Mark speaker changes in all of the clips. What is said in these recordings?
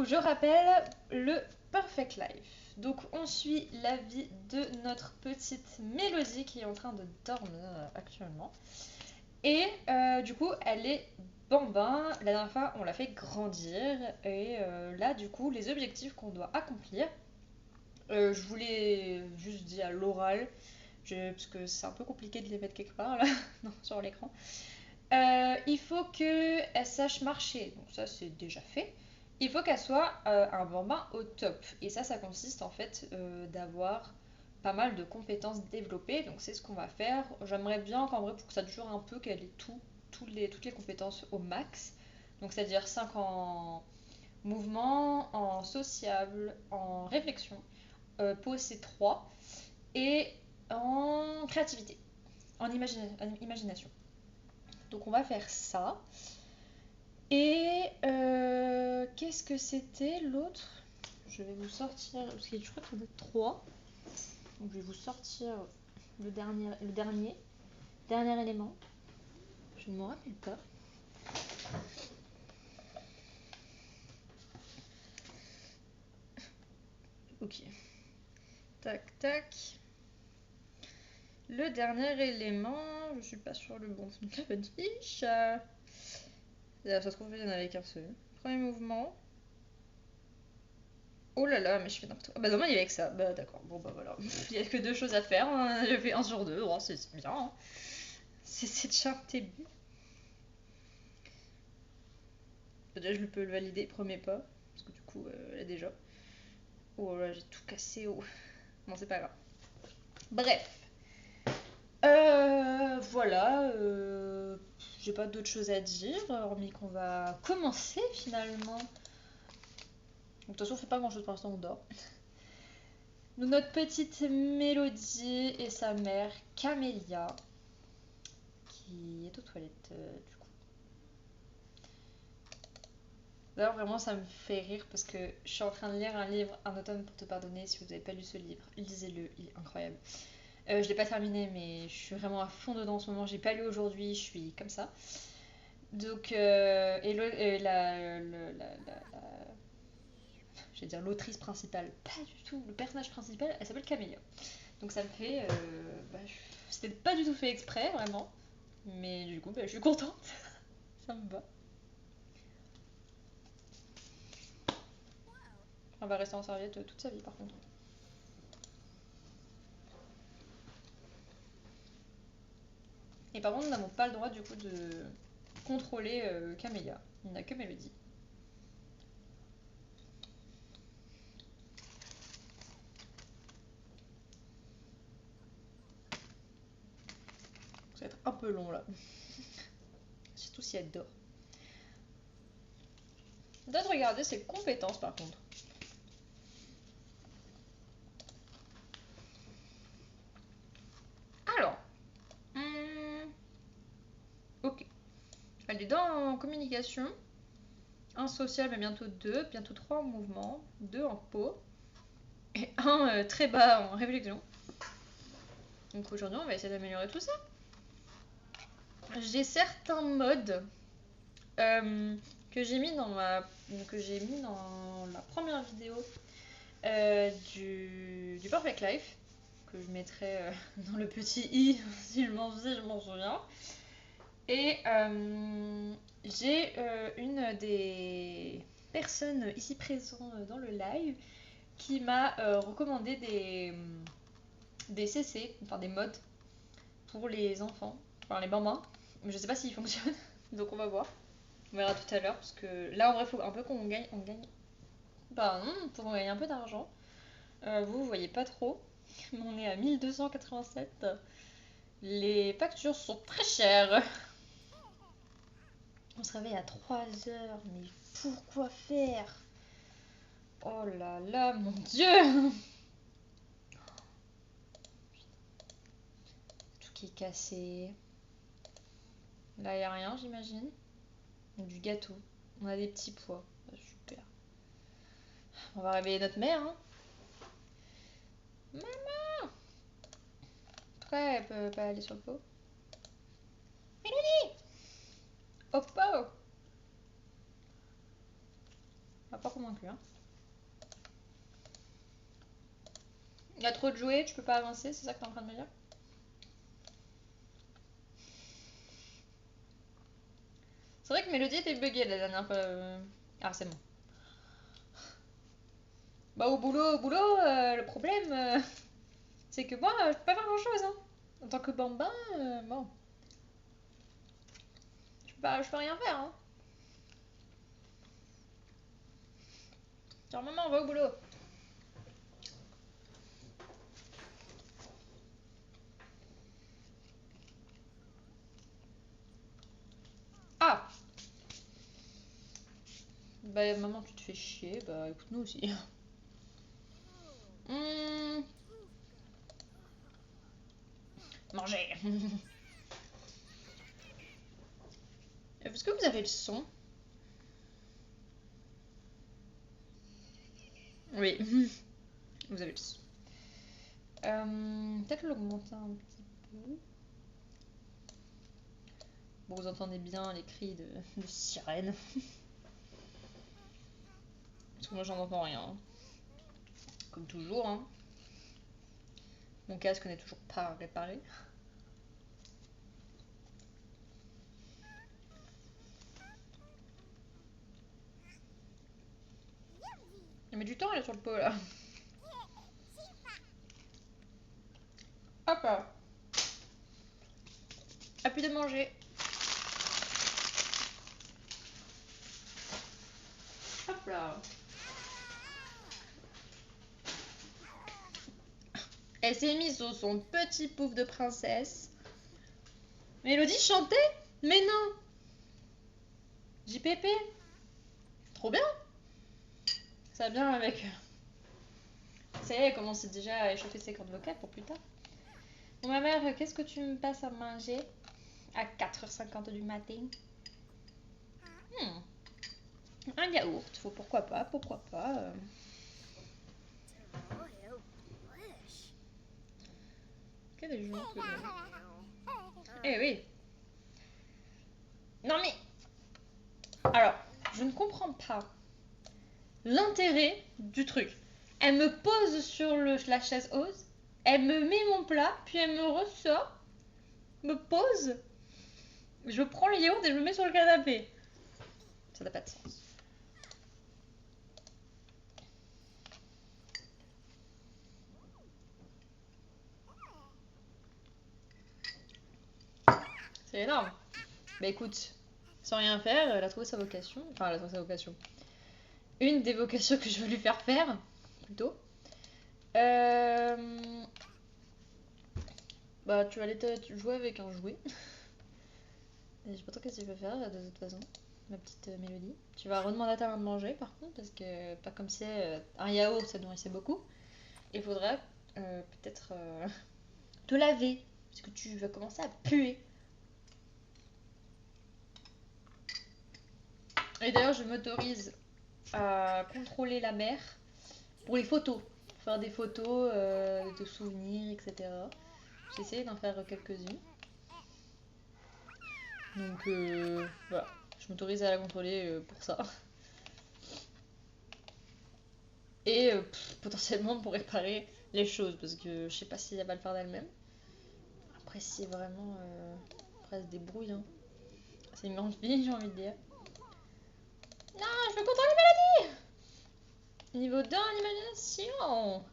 Speaker 1: je rappelle le Perfect Life. Donc on suit la vie de notre petite Mélodie qui est en train de dormir actuellement. Et du coup, elle est bambin. La dernière fois, on l'a fait grandir. Et là, du coup, les objectifs qu'on doit accomplir, je voulais juste dire à l'oral, parce que c'est un peu compliqué de les mettre quelque part là, non, sur l'écran. Il faut qu'elle sache marcher. Donc ça, c'est déjà fait. Il faut qu'elle soit un bambin au top. Et ça consiste en fait d'avoir pas mal de compétences développées. Donc c'est ce qu'on va faire. J'aimerais bien qu'en vrai, pour que ça dure un peu, qu'elle ait toutes les compétences au max. Donc c'est-à-dire 5 en mouvement, en sociable, en réflexion, pause c'est 3, et en créativité, en imagination. Donc on va faire ça. Et qu'est-ce que c'était l'autre? Je vais vous sortir, parce que je crois qu'il y en a 3. Donc je vais vous sortir le dernier élément. Je ne me rappelle pas. Ok. Tac, tac. Le dernier élément, je suis pas sur le bon fiche. Ça se trouve, il y en avait qu'un seul. Premier mouvement. Oh là là, mais je fais n'importe quoi. Ah bah non, il y avait que ça. Bah d'accord, bon bah voilà. Il y a que 2 choses à faire. Hein. J'ai fait 1 sur 2. Oh, c'est bien. Hein. C'est déjà un début. Déjà, je peux le valider, premier pas. Parce que du coup, là déjà. Oh là, j'ai tout cassé. Oh. Bon, c'est pas grave. Bref. Voilà. J'ai pas d'autre chose à dire, hormis qu'on va commencer finalement. De toute façon, on fait pas grand chose pour l'instant, on dort. Donc, notre petite Mélodie et sa mère, Camélia, qui est aux toilettes du coup. D'ailleurs, vraiment, ça me fait rire parce que je suis en train de lire un livre, Un automne pour te pardonner. Si vous n'avez pas lu ce livre, lisez-le, il est incroyable. Je l'ai pas terminé, mais je suis vraiment à fond dedans en ce moment. J'ai pas lu aujourd'hui, je suis comme ça. Donc, je vais dire l'autrice principale, pas du tout. Le personnage principal, elle s'appelle Camélia. Donc ça me fait, c'était pas du tout fait exprès, vraiment. Mais du coup, je suis contente. Ça me va. On va rester en serviette toute sa vie, par contre. Et par contre, nous n'avons pas le droit du coup de contrôler Camélia. Il n'a que Mélodie. Ça va être un peu long là. Surtout si elle dort. On doit regarder ses compétences par contre. Alors. Ok. Elle est dans communication. 1 social, mais bientôt 2. Bientôt 3 en mouvement. 2 en peau. Et 1 très bas en réflexion. Donc aujourd'hui, on va essayer d'améliorer tout ça. J'ai certains modes que j'ai mis dans la première vidéo du Perfect Life, que je mettrai dans le petit i si je m'en souviens. Et j'ai une des personnes ici présentes dans le live qui m'a recommandé des CC, enfin des mods pour les enfants, enfin les bambins. Mais je sais pas s'ils fonctionnent, donc on va voir. On verra tout à l'heure, parce que là en vrai, il faut un peu qu'on gagne. Bah non, faut qu'on gagne un peu d'argent. Vous voyez pas trop. On est à 1287. Les factures sont très chères. On se réveille à 3 heures, mais pourquoi faire? Oh là là, mon dieu! Tout qui est cassé. Là, y a rien, j'imagine. Du gâteau. On a des petits pois. Ah, super. On va réveiller notre mère, hein. Maman! Pourquoi elle peut pas aller sur le pot? Mélodie! Au pot! pas convaincu, hein. Il y a trop de jouets, tu peux pas avancer, c'est ça que t'es en train de me dire? C'est vrai que Mélodie était buggée la dernière fois. Ah, c'est bon. Bah, au boulot, le problème, c'est que moi, je peux pas faire grand chose, hein. En tant que bambin, bon. Je peux rien faire, hein. Genre, maman, on va au boulot. Ah! Bah, maman, tu te fais chier, bah, écoute, nous aussi. Hmm. Manger. Est-ce que vous avez le son? Oui. Vous avez le son. Peut-être l'augmenter un petit peu. Bon, vous entendez bien les cris de sirène. Parce que moi, j'en entends rien, hein. Comme toujours, hein. Mon casque n'est toujours pas réparé. Il met du temps là sur le pot là. Hop là. Appuie de manger. Hop là. Elle s'est mise sur son petit pouf de princesse. Mélodie chantait? Mais non. JPP. Trop bien. Ça va bien avec... Ça y est, elle commence déjà à échauffer ses cordes vocales pour plus tard. Bon, ma mère, qu'est-ce que tu me passes à manger à 4h50 du matin? Un yaourt, faut pourquoi pas, pourquoi pas. Quel est le jour que... Eh oui. Non mais... Alors, je ne comprends pas l'intérêt du truc. Elle me pose sur la chaise haute, elle me met mon plat, puis elle me ressort, me pose, je prends le yaourt et je le mets sur le canapé. Ça n'a pas de sens. C'est énorme. Bah écoute, sans rien faire, elle a trouvé sa vocation. Enfin, elle a trouvé sa vocation. Une des vocations que je veux lui faire faire, plutôt. Bah, tu vas aller jouer avec un jouet. Et je sais pas trop qu'est-ce que tu veux faire de toute façon, ma petite Mélodie. Tu vas redemander à ta main de manger par contre, parce que pas comme c'est un yaourt, ça nourrissait beaucoup. Il faudra peut-être te laver, parce que tu vas commencer à puer. Et d'ailleurs, je m'autorise à contrôler la mer pour les photos. Pour faire des photos de souvenirs, etc. J'ai essayé d'en faire quelques-unes. Donc voilà, je m'autorise à la contrôler pour ça. Et potentiellement pour réparer les choses, parce que je sais pas si elle va le faire d'elle-même. Après, si vraiment après, elle se débrouille, hein. C'est une grande fille, j'ai envie de dire. Non, je veux contrôler les maladies. Niveau 2 en imagination.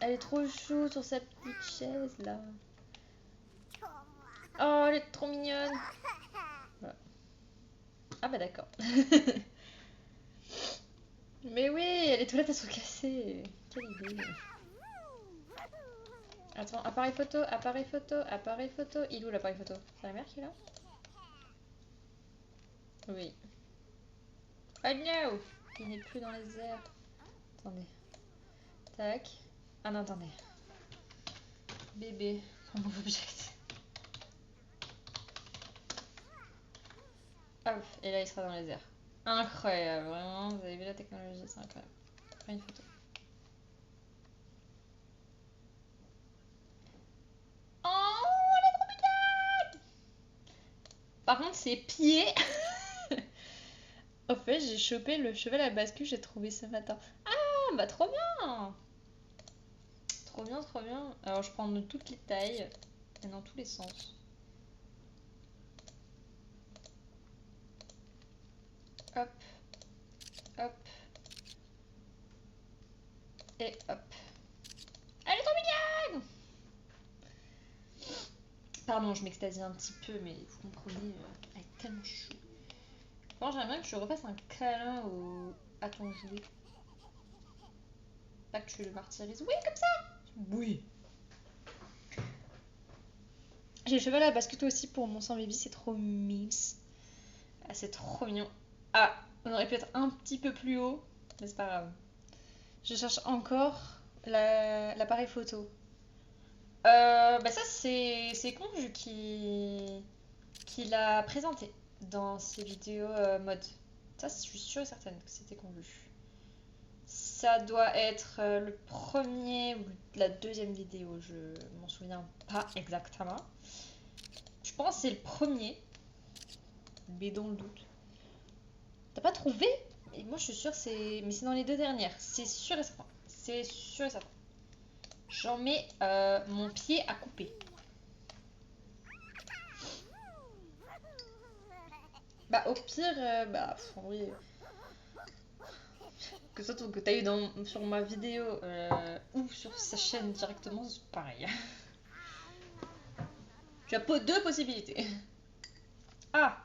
Speaker 1: Elle est trop chou sur sa petite chaise là. Oh, elle est trop mignonne. Voilà. Ah bah d'accord. Mais oui, les toilettes elles sont cassées. Quelle idée. Attends, appareil photo, appareil photo, appareil photo. Il est où l'appareil photo? C'est la mère qui est là? Oui. Oh no! Il n'est plus dans les airs. Attendez. Tac. Ah non, attendez. Bébé. Remove object. Hop. Et là, il sera dans les airs. Incroyable. Vraiment, vous avez vu la technologie, c'est incroyable. Prends une photo. Oh, elle est trop mignonne! Par contre, ses pieds... Au fait, j'ai chopé le cheval à bascule que j'ai trouvé ce matin. Ah, bah trop bien! Trop bien, trop bien. Alors, je prends de toutes les tailles et dans tous les sens. Hop, hop, et hop. Elle est trop mignonne! Pardon, je m'extasie un petit peu, mais vous comprenez, elle est tellement chou. Bon, j'aimerais bien que je refasse un câlin à ton jouet. Pas que tu le martyrises. Oui, comme ça! Oui. J'ai le cheval à bascule aussi pour mon sang baby, c'est trop mimes. Ah, c'est trop mignon. Ah, on aurait pu être un petit peu plus haut, mais c'est pas grave. Je cherche encore l'appareil photo. Bah ça, c'est Conju qui l'a présenté dans ses vidéos mode. Ça, je suis sûre et certaine que c'était Conju. Ça doit être le premier ou la deuxième vidéo, je m'en souviens pas exactement. Je pense que c'est le premier, mais dans le doute. T'as pas trouvé? Et moi je suis sûre mais c'est dans les deux dernières. C'est sûr et certain. C'est sûr et certain. J'en mets mon pied à couper. Bah au pire, oui. Que ça que t'as eu sur ma vidéo ou sur sa chaîne directement, c'est pareil. Tu as deux possibilités. Ah,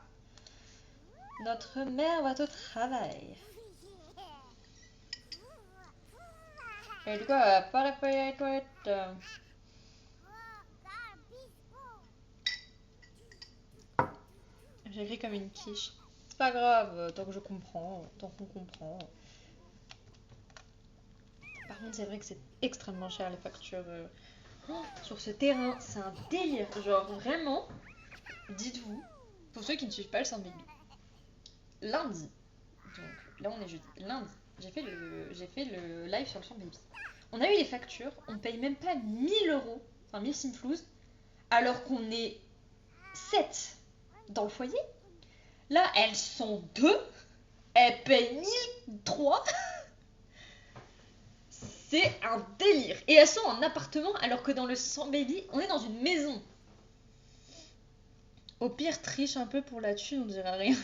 Speaker 1: notre mère va au travail. Et du coup, elle va pas réparer les toilettes. J'ai écrit comme une quiche. C'est pas grave, tant que je comprends, tant qu'on comprend. Par contre, c'est vrai que c'est extrêmement cher les factures sur ce terrain. C'est un délire. Genre, vraiment, dites-vous, pour ceux qui ne suivent pas le Sans Baby, lundi, donc là on est jeudi, lundi, j'ai fait le live sur le Sans Baby. On a eu les factures, on paye même pas 1000 €, enfin 1000 simflouz, alors qu'on est 7 dans le foyer. Là, elles sont 2, elles payent 1003. C'est un délire. Et elles sont en appartement alors que dans le Sans Baby, on est dans une maison. Au pire, triche un peu pour la thune, on dirait rien.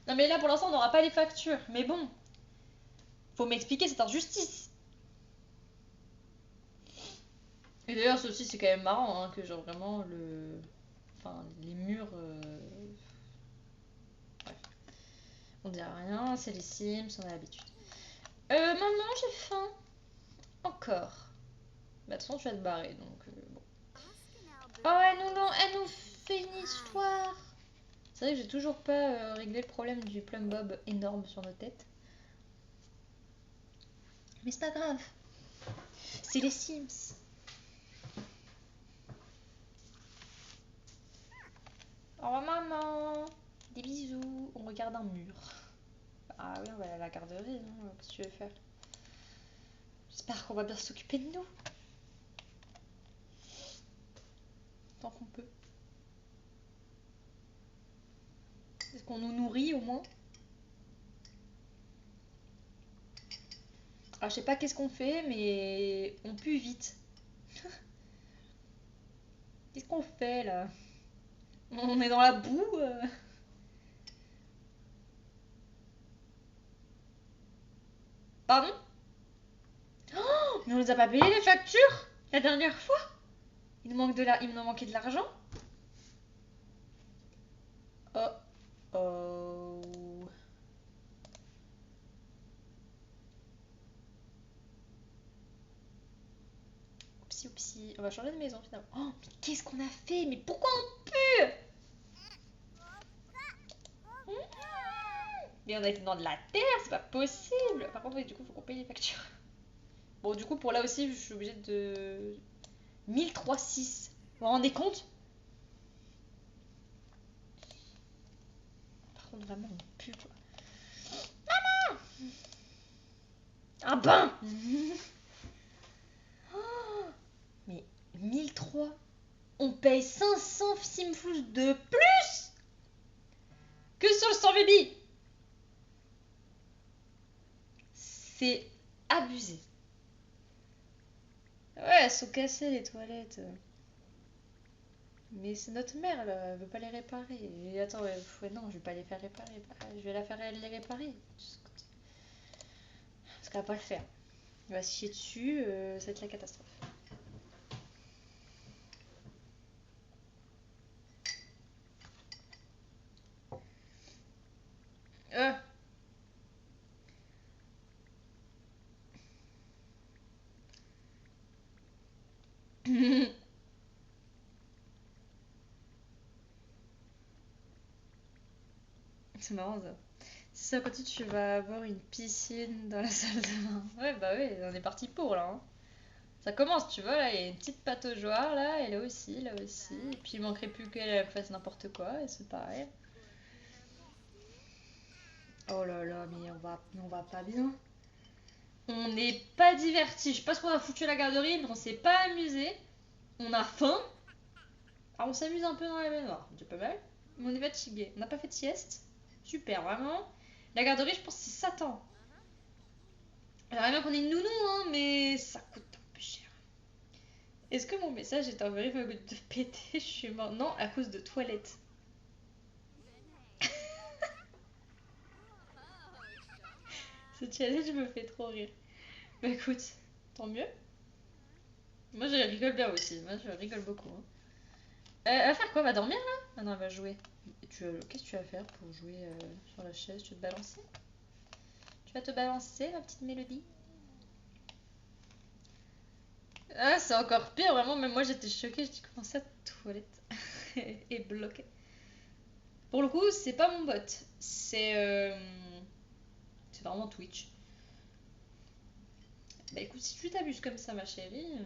Speaker 1: Non mais là pour l'instant on n'aura pas les factures. Mais bon, faut m'expliquer cette injustice. Et d'ailleurs ceci c'est quand même marrant hein, que genre vraiment enfin les murs... Bref, on dirait rien, c'est les Sims, on a l'habitude. Maman j'ai faim. Encore. Bah de toute façon tu vas te barrer donc bon. Oh elle nous fait une histoire. C'est vrai que j'ai toujours pas réglé le problème du plum bob énorme sur nos têtes. Mais c'est pas grave. C'est les Sims. Oh maman. Des bisous. On regarde un mur. Ah oui, on va aller à la garderie, non? Qu'est-ce que tu veux faire? J'espère qu'on va bien s'occuper de nous. Tant qu'on peut. Est-ce qu'on nous nourrit au moins? Ah, je sais pas qu'est-ce qu'on fait, mais on pue vite. Qu'est-ce qu'on fait là? On est dans la boue Pardon? Oh, mais on nous a pas payé les factures la dernière fois? Il nous manquait de l'argent? Oh oh. Oupsi oupsi. On va changer de maison finalement. Oh, mais qu'est-ce qu'on a fait? Mais pourquoi on pue? Mais on a été dans de la terre, c'est pas possible. Par contre, oui, du coup, faut qu'on paye les factures. Bon, du coup, pour là aussi, je suis obligée de 1003,6. Vous vous rendez compte? Par contre, vraiment, on pue quoi. Un bain. Oh, mais 1003. On paye 500 simfous de plus que sur le sans baby. C'est abusé. Ouais, elles sont cassées les toilettes. Mais c'est notre mère, là, elle veut pas les réparer. Et attends, ouais, non, je vais pas les faire réparer. Bah, je vais la faire elle les réparer. Parce qu'elle va pas le faire. Elle va se chier dessus, ça va être la catastrophe. Euh. C'est marrant ça. Si ça continue, tu vas avoir une piscine dans la salle de bain. Ouais, bah oui, on est parti pour là. Hein. Ça commence, tu vois, là, il y a une petite pataugeoire là, et là aussi, là aussi. Et puis il manquerait plus qu'elle fasse n'importe quoi, et c'est pareil. Oh là là, mais on va pas bien. On n'est pas divertis. Je sais pas ce qu'on a foutu à la garderie, mais on s'est pas amusé. On a faim. Alors on s'amuse un peu dans la baignoire, c'est pas mal. Mais on est fatigué. On n'a pas fait de sieste. Super, vraiment. La garderie, je pense que c'est Satan. J'aimerais bien qu'on ait une nounou, hein, mais ça coûte un peu cher. Est-ce que mon message est envoyé à de péter? Je suis mort. Non, à cause de toilettes. Ce challenge me fait trop rire. Bah écoute, tant mieux. Moi je rigole bien aussi. Moi je rigole beaucoup. Hein. Elle va faire quoi? Elle va dormir là? Ah non, elle va jouer. Qu'est-ce que tu vas faire pour jouer sur la chaise? Tu vas te balancer? Tu vas te balancer, ma petite Mélodie? Ah, c'est encore pire, vraiment. Même moi j'étais choquée. Je dis comment ça, toilette est bloquée. Pour le coup, c'est pas mon bot. C'est vraiment Twitch. Bah écoute, si tu t'abuses comme ça, ma chérie,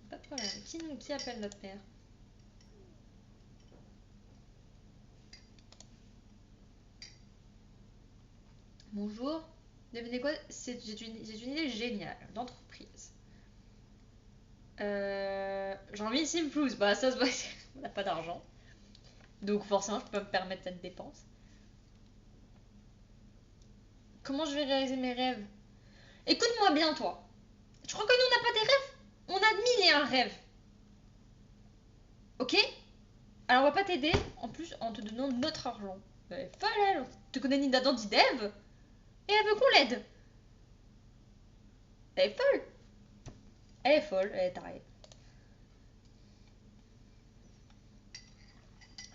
Speaker 1: pas de problème. Qui appelle notre mère? Bonjour. Devinez quoi? J'ai une idée géniale d'entreprise. J'ai envie de Simflouz. Bah ça se voit, on n'a pas d'argent. Donc forcément, je peux pas me permettre cette dépense. Comment je vais réaliser mes rêves? Écoute-moi bien, toi. Tu crois que nous, on n'a pas des rêves? On a mille et un rêves. Ok? Alors on va pas t'aider, en plus, en te donnant notre argent. Elle est folle, elle. Tu connais Nina dans Dev? Et elle veut qu'on l'aide. Elle est folle. Elle est folle, elle est tarée.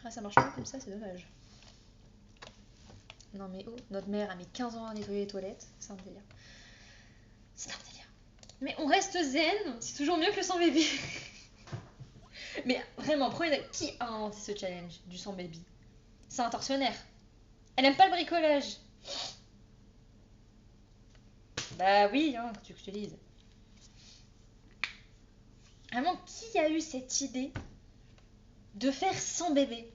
Speaker 1: Ah, ça marche pas comme ça, c'est dommage. Non mais oh, notre mère a mis 15 ans à nettoyer les toilettes. C'est un délire. C'est un délire. Mais on reste zen, c'est toujours mieux que le sans baby. Mais vraiment, qui a inventé ce challenge du sans baby? C'est un tortionnaire. Elle aime pas le bricolage. Bah oui, hein, tu veux que je te dise. Vraiment, qui a eu cette idée de faire sans bébé?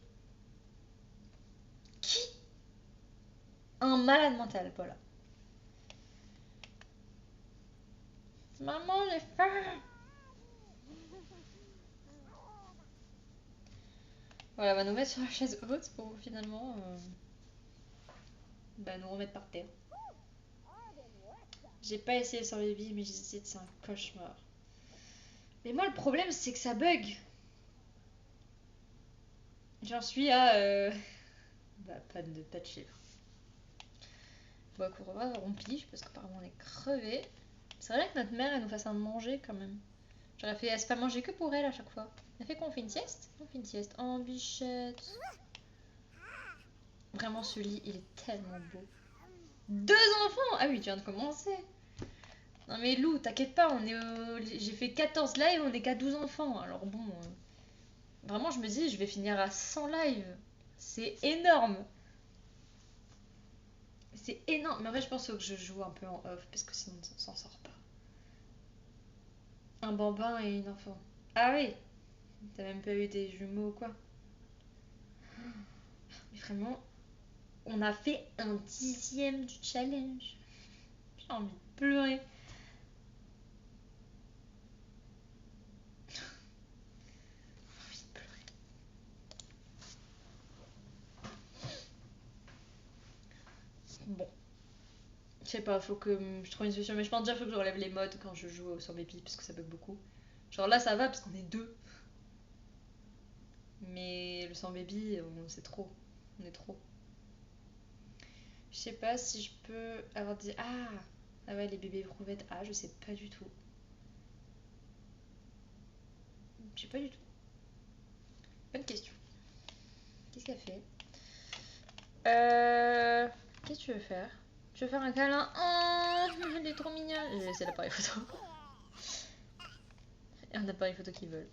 Speaker 1: Qui? Un malade mental, voilà. Maman, j'ai faim. Voilà, on va nous mettre sur la chaise haute pour finalement nous remettre par terre. J'ai pas essayé sans baby, mais j'ai essayé, c'est un cauchemar. Mais moi, le problème, c'est que ça bug. J'en suis à. Pas de chiffres. Bon, écoute, on pige parce qu'apparemment on est crevé. C'est vrai que notre mère, elle nous fasse un manger quand même. J'aurais fait, elle se fait manger que pour elle à chaque fois. Elle fait qu'on fait une sieste? On fait une sieste. Oh, bichette. Vraiment, ce lit, il est tellement beau. 2 enfants! Ah oui, tu viens de commencer. Non mais Lou, t'inquiète pas, j'ai fait 14 lives, on est qu'à 12 enfants. Alors bon, vraiment je me dis, je vais finir à 100 lives. C'est énorme. C'est énorme. Mais en fait, je pense que je joue un peu en off, parce que sinon on s'en sort pas. Un bambin et une enfant. Ah oui, t'as même pas eu des jumeaux ou quoi? Mais vraiment, on a fait un 10e du challenge. J'ai envie de pleurer. Bon, je sais pas, faut que je trouve une solution. Mais je pense déjà faut que je relève les modes quand je joue sur Baby parce que ça bug beaucoup. Genre là ça va parce qu'on est deux. Mais le sans baby, c'est trop. On est trop. Je sais pas si je peux avoir des. Ah! Ah ouais, les bébés éprouvettes. Ah, je sais pas du tout. Je sais pas du tout. Bonne question. Qu'est-ce qu'elle fait? Qu'est-ce que tu veux faire? Tu veux faire un câlin? Oh, elle est trop mignonne. J'ai laissé l'appareil photo. Et un appareil photo qui vole.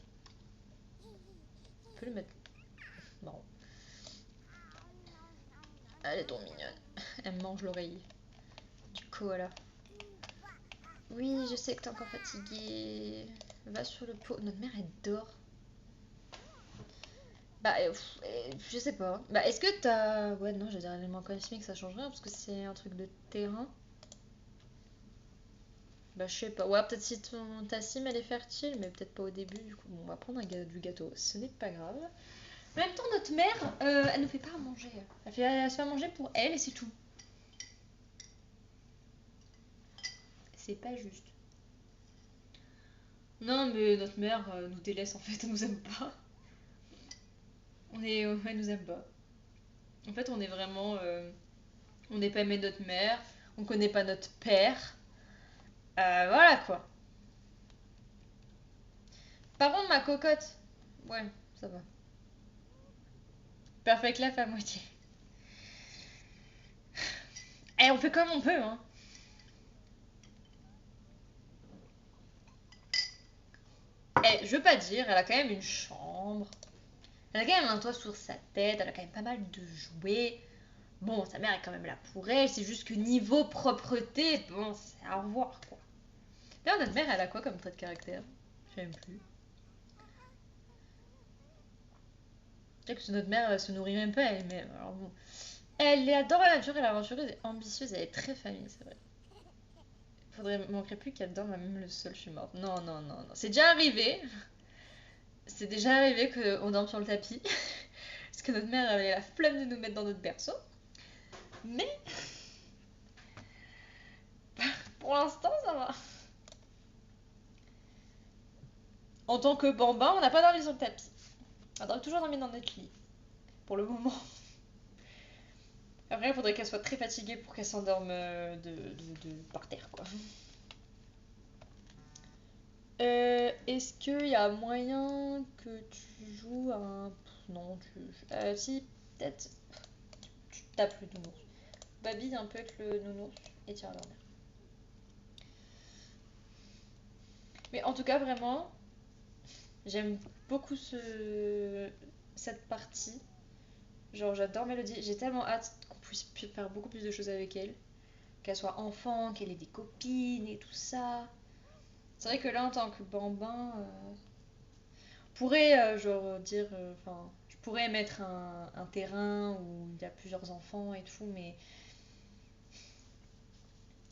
Speaker 1: On peut le mettre. Marrant. Elle est trop mignonne. Elle mange l'oreille du koala. Oui, je sais que t'es encore fatiguée. Va sur le pot. Notre mère, elle dort. Bah, je sais pas. Bah, est-ce que t'as. Ouais, non, je dirais l'élément cosmique, ça change rien parce que c'est un truc de terrain. Bah, je sais pas. Ouais, peut-être si ta sim elle est fertile, mais peut-être pas au début. Du coup, bon, on va prendre du gâteau. Ce n'est pas grave. En même temps, notre mère, elle ne fait pas à manger. Elle se fait à manger pour elle et c'est tout. C'est pas juste. Non, mais notre mère nous délaisse en fait, elle nous aime pas. Elle nous aime pas. En fait, on est vraiment. On n'est pas aimé de notre mère, on connaît pas notre père. Voilà quoi. Par contre, ma cocotte. Ouais, ça va. Perfect Life à moitié. Eh, on fait comme on peut, hein. Eh, je veux pas dire, elle a quand même une chambre. Elle a quand même un toit sur sa tête, elle a quand même pas mal de jouets. Bon, sa mère est quand même là pour elle, c'est juste que niveau propreté, bon, c'est à revoir quoi. D'ailleurs, notre mère, elle a quoi comme trait de caractère? Je sais même plus. Peut-être que notre mère se nourrit même pas elle-même. Alors bon. Elle adore la nature, elle est aventureuse et ambitieuse, elle est très famille, c'est vrai. Manquerait plus qu'elle dorme à même le sol, je suis morte. Non, non, non, non. C'est déjà arrivé. C'est déjà arrivé qu'on dorme sur le tapis. Parce que notre mère avait la flemme de nous mettre dans notre berceau. Mais pour l'instant, ça va. En tant que bambin, on n'a pas dormi sur le tapis. On a toujours dormi dans notre lit. Pour le moment. Après, il faudrait qu'elle soit très fatiguée pour qu'elle s'endorme par terre, quoi. Est-ce qu'il y a moyen que tu joues à un. Non, si, peut-être. Tu tapes le nounours. Babille un peu avec le nounours et tu vas dormir. Mais en tout cas, vraiment, j'aime beaucoup cette partie. Genre, j'adore Mélodie. J'ai tellement hâte qu'on puisse faire beaucoup plus de choses avec elle. Qu'elle soit enfant, qu'elle ait des copines et tout ça. C'est vrai que là, en tant que bambin, pourrais, genre, dire. Enfin, je pourrais mettre un terrain où il y a plusieurs enfants et tout, mais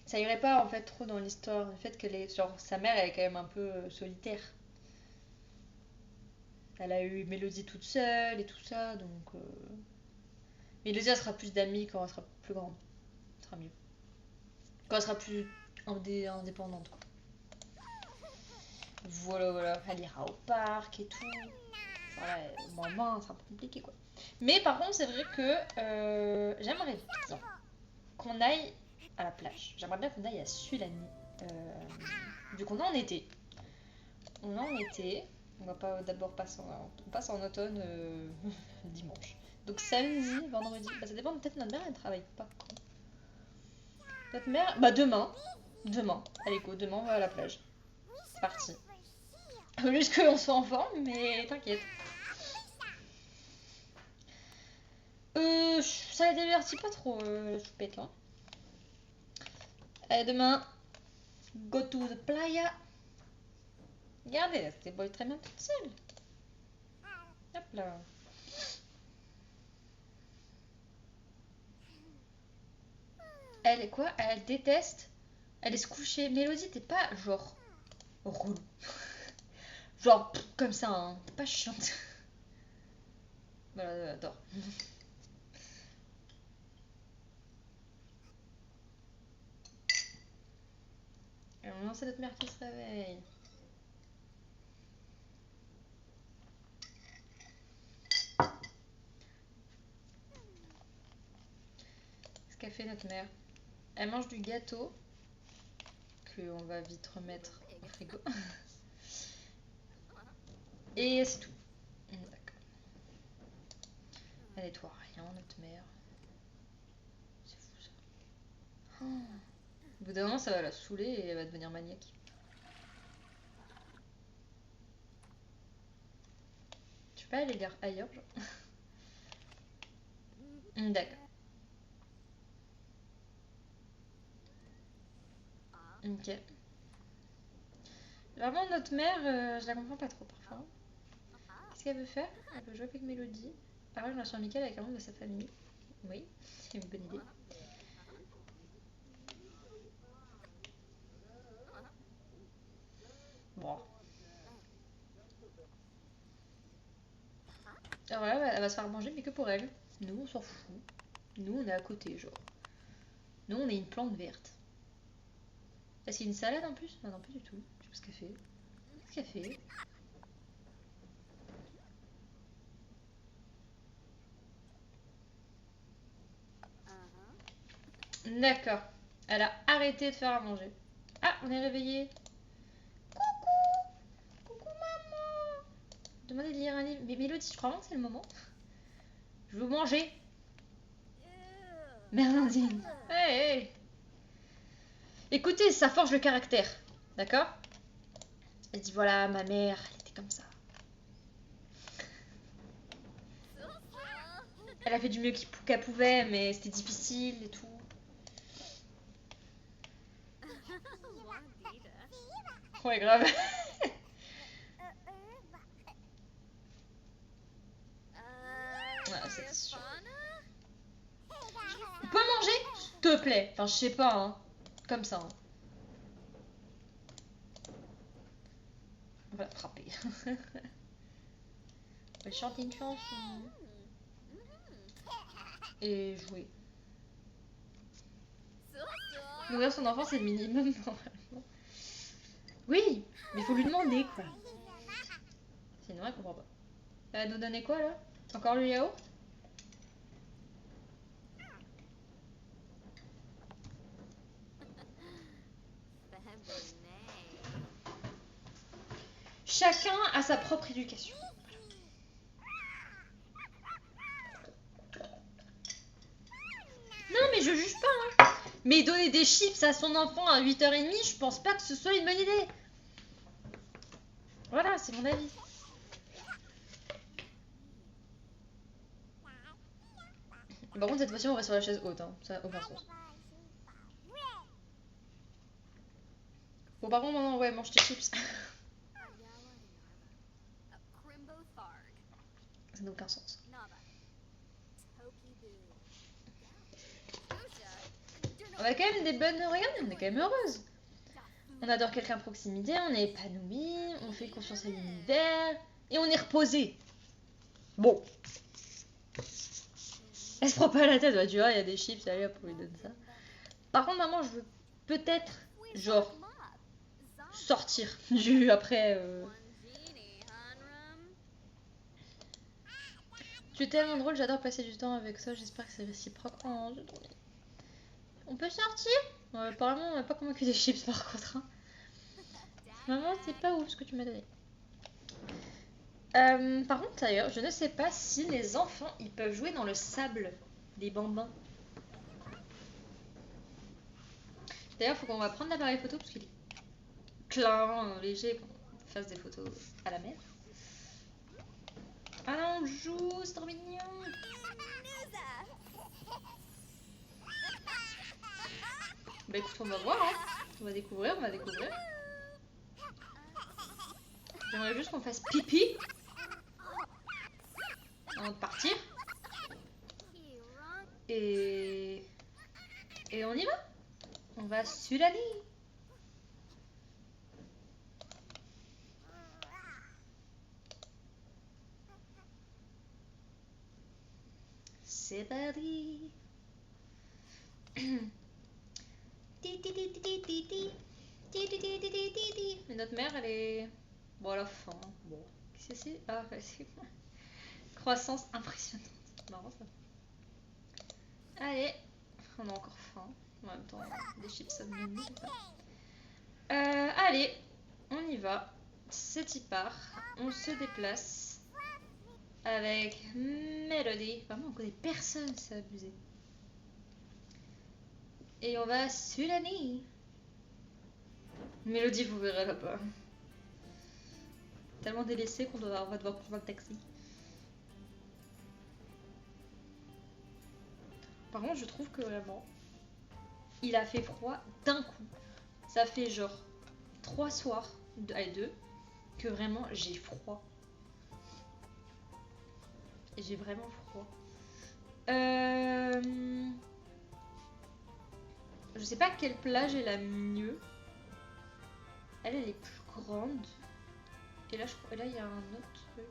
Speaker 1: ça irait pas en fait trop dans l'histoire. Le fait qu'elle est. Genre, sa mère, elle est quand même un peu solitaire. Elle a eu Mélodie toute seule et tout ça, donc. Mélodie, elle sera plus d'amis quand elle sera plus grande. Ce sera mieux. Quand elle sera plus indépendante, quoi. Voilà, voilà. Elle ira au parc et tout. Voilà, maman, c'est un peu compliqué, quoi. Mais par contre, c'est vrai que j'aimerais bien qu'on aille à la plage. J'aimerais bien qu'on aille à Sulani. Vu qu'on est en été. On est en été. On va pas d'abord passer on passe en automne dimanche. Donc samedi, vendredi. Bah ça dépend, peut-être notre mère elle travaille pas. Notre mère. Bah demain. Demain. Allez go, demain on va à la plage. C'est parti. Juste qu'on soit en forme, mais t'inquiète. Ça la divertit pas trop la choupette là. Allez demain. Go to the playa. Regardez, elle se débrouille très bien toute seule. Hop là. Elle est quoi? Elle déteste. Elle est se coucher. Mélodie, t'es pas genre relou. Genre comme ça, hein. T'es pas chiante. Voilà, elle adore. Et maintenant c'est notre mère qui se réveille. Qu'est-ce qu'a fait notre mère? Elle mange du gâteau qu'on va vite remettre au frigo. Et c'est tout. D'accord. Elle nettoie rien, notre mère. C'est fou ça. Oh. Au bout d'un moment, ça va la saouler et elle va devenir maniaque. Tu peux pas aller lire ailleurs, genre. D'accord. Ok. Vraiment, notre mère, je la comprends pas trop parfois. Qu'est-ce qu'elle veut faire? Elle veut jouer avec Mélodie. Parler de l'ancien Michael avec un membre de sa famille. Oui, c'est une bonne idée. Bon. Alors là, elle va se faire manger, mais que pour elle. Nous, on s'en fout. Nous, on est à côté, genre. Nous, on est une plante verte. Est-ce qu'il y a une salade en plus? Ah non, pas du tout. Je sais pas ce qu'elle fait. Qu'est-ce qu'elle fait? D'accord. Elle a arrêté de faire à manger. Ah, on est réveillé. Coucou! Coucou maman! Demandez de lire un livre. Mais Mélodie, je crois vraiment que c'est le moment. Je veux manger. Merlandine. Hey, hey. Écoutez, ça forge le caractère. D'accord? Elle dit voilà, ma mère, elle était comme ça. Elle a fait du mieux qu'elle pouvait, mais c'était difficile et tout. Ouais, grave. Ouais, c'est sûr. Tu peux manger? S'il te plaît. Enfin, je sais pas, hein. Comme ça. Hein. On va la frapper. On va chanter une chanson. Et jouer. Nourrir son enfant, c'est le minimum, normalement. Oui, mais il faut lui demander, quoi. Sinon, elle comprend pas. Elle va nous donner quoi, là? Encore le yaourt? Chacun a sa propre éducation. Non, mais je juge pas, hein. Mais donner des chips à son enfant à 8h30, je pense pas que ce soit une bonne idée. Voilà, c'est mon avis. Par contre, cette fois-ci, on va sur la chaise haute, hein. Ça n'a aucun sens. Bon, par contre, non, ouais, mange tes chips. Ça n'a aucun sens. On a quand même des bonnes... Regardez, on est quand même heureuse. On adore quelqu'un à proximité, on est épanoui, on fait confiance à l'univers, et on est reposé. Bon. Elle se prend pas la tête, bah, tu vois, il y a des chips, allez hop, on lui donne ça. Par contre, maman, je veux peut-être, genre, sortir du après... Tu es tellement drôle, j'adore passer du temps avec toi, j'espère que c'est réciproque. Oh, j'ai trop envie. On peut sortir? Apparemment, on n'a pas convaincu des chips par contre. Hein. Maman, c'est pas ouf ce que tu m'as donné. Par contre, d'ailleurs, je ne sais pas si les enfants, ils peuvent jouer dans le sable des bambins. D'ailleurs, faut qu'on va prendre l'appareil photo parce qu'il est plein, léger, pour qu'on fasse des photos à la mer. Ah non, on joue, c'est trop mignon. Bah écoute, on va voir, hein. On va découvrir, on va découvrir. J'aimerais juste qu'on fasse pipi avant de partir. Et on y va. On va sur la ligne. C'est parti. Ti ti ti ti ti ti ti Mais notre mère, elle est... Bon, elle a faim. Bon, qu'est-ce que c'est? Ah, ouais, c'est... Croissance impressionnante. Marrant ça. Allez, on a encore faim. En même temps, des chips, ça me donne ça. Allez, on y va. C'est y part. On se déplace avec Melody. Vraiment, on connaît personne, c'est abusé. Et on va à Sulani. Mélodie, vous verrez là-bas. Tellement délaissé qu'on va devoir prendre un taxi. Par contre, je trouve que vraiment, il a fait froid d'un coup. Ça fait genre 3 soirs, allez 2, que vraiment j'ai froid. Et j'ai vraiment froid. Je sais pas quelle plage est la mieux. Elle est plus grande. Et là, je crois, là, il y a un autre truc.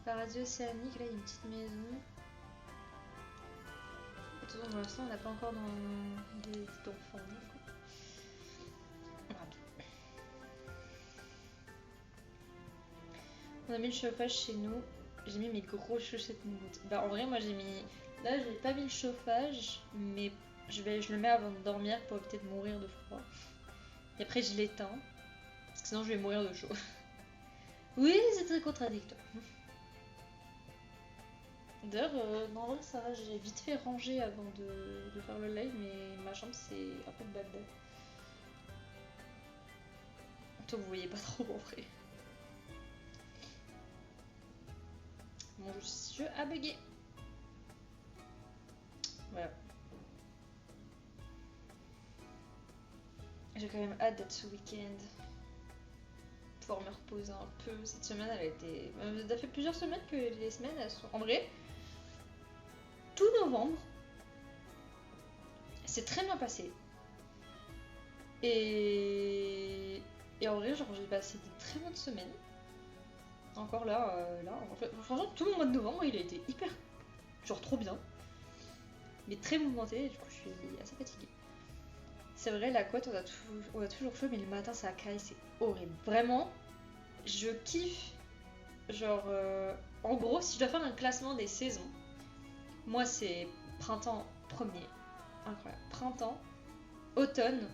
Speaker 1: Paradis océanique, là, il y a une petite maison. Attention, pour l'instant, on n'a pas encore dans des enfants. On a mis le chauffage chez nous. J'ai mis mes gros chaussettes moutes. Bah, en vrai, moi, j'ai mis... Là, j'ai pas mis le chauffage, mais je le mets avant de dormir pour éviter de mourir de froid. Et après, je l'éteins. Parce que sinon, je vais mourir de chaud. Oui, c'est très contradictoire. D'ailleurs, non, ça va, j'ai vite fait ranger avant de faire le live, mais ma chambre, c'est un peu de bordel. Toi, vous voyez pas trop en vrai. Mon jeu a bugué. Voilà. J'ai quand même hâte d'être ce week-end. Pouvoir me reposer un peu. Cette semaine, elle a été... Ça fait plusieurs semaines que les semaines, elles sont... En vrai, tout novembre, c'est très bien passé. Et en vrai, genre, j'ai passé des très bonnes semaines. Encore là, en fait, franchement, tout le mois de novembre, il a été hyper... Genre, trop bien. Mais très mouvementé, et du coup, je suis assez fatiguée. C'est vrai, la couette, on a toujours chaud, mais le matin, ça caille, c'est horrible. Vraiment, je kiffe. Genre, en gros, si je dois faire un classement des saisons, moi, c'est printemps premier. Incroyable. Printemps, automne,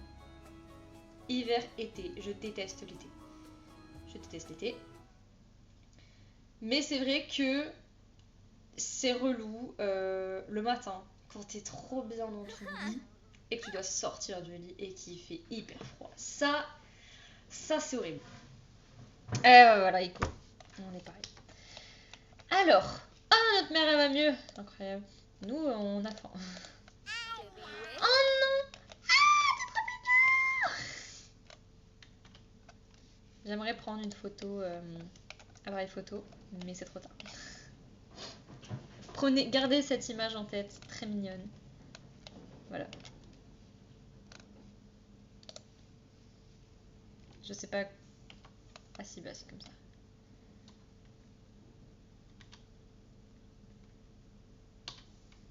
Speaker 1: hiver, été. Je déteste l'été. Je déteste l'été. Mais c'est vrai que c'est relou le matin, quand t'es trop bien dans ton lit et que tu dois sortir du lit et qu'il fait hyper froid. Ça c'est horrible. Voilà, écoute, on est pareil. Alors, notre mère elle va mieux. Incroyable. Nous, on a faim. Oh non! C'est trop mignon! J'aimerais prendre une photo, appareil photo, mais c'est trop tard. Gardez cette image en tête, très mignonne. Voilà. Je sais pas. Ah si, bah c'est comme ça.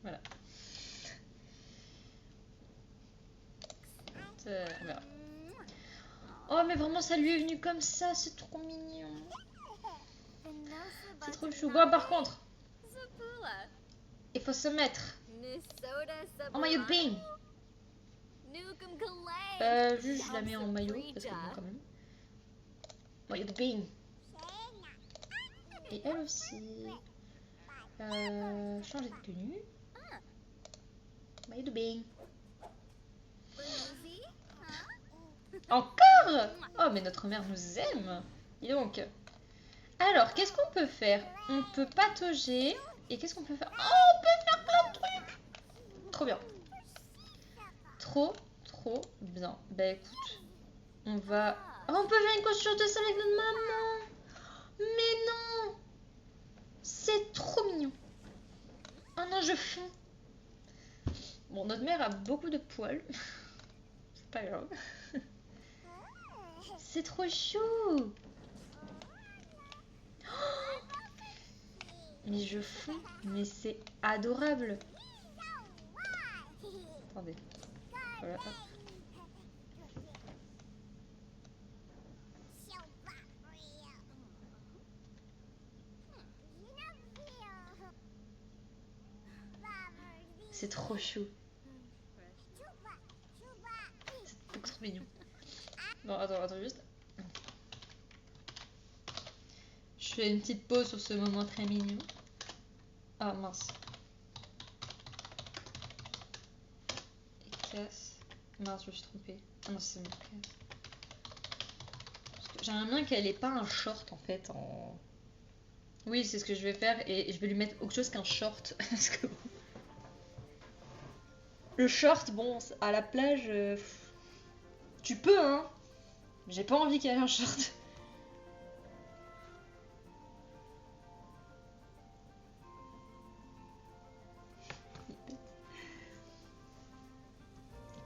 Speaker 1: Voilà. Voilà. Oh mais vraiment ça lui est venu comme ça, c'est trop mignon. C'est trop chou. Bon par contre, il faut se mettre en maillot de bain. Juste je la mets en maillot parce que bon quand même. Maillot de bain. Et elle aussi. Changer de tenue. Maillot de bain. Encore? Oh mais notre mère nous aime. Et donc. Alors qu'est-ce qu'on peut faire? On peut patauger. Et qu'est-ce qu'on peut faire? Oh on peut faire plein de trucs. Trop bien. Trop bien. Bah écoute. On va... Oh, on peut faire une coiffure de ça avec notre maman. Mais non. C'est trop mignon. Oh non, je fonds. Bon, notre mère a beaucoup de poils. C'est pas grave. C'est trop chou. Oh, mais je fonds. Mais c'est adorable. attendez. Voilà, hop. C'est trop chou. C'est beaucoup trop mignon. Bon, attends juste. Je fais une petite pause sur ce moment très mignon. Ah mince. Et casse. Mince, je me suis trompée. Ah non, c'est mon casse. J'aimerais bien qu'elle ait pas un short en fait. Oui, c'est ce que je vais faire et je vais lui mettre autre chose qu'un short. Parce que bon. Le short, bon, à la plage, tu peux, hein. J'ai pas envie qu'elle ait un short.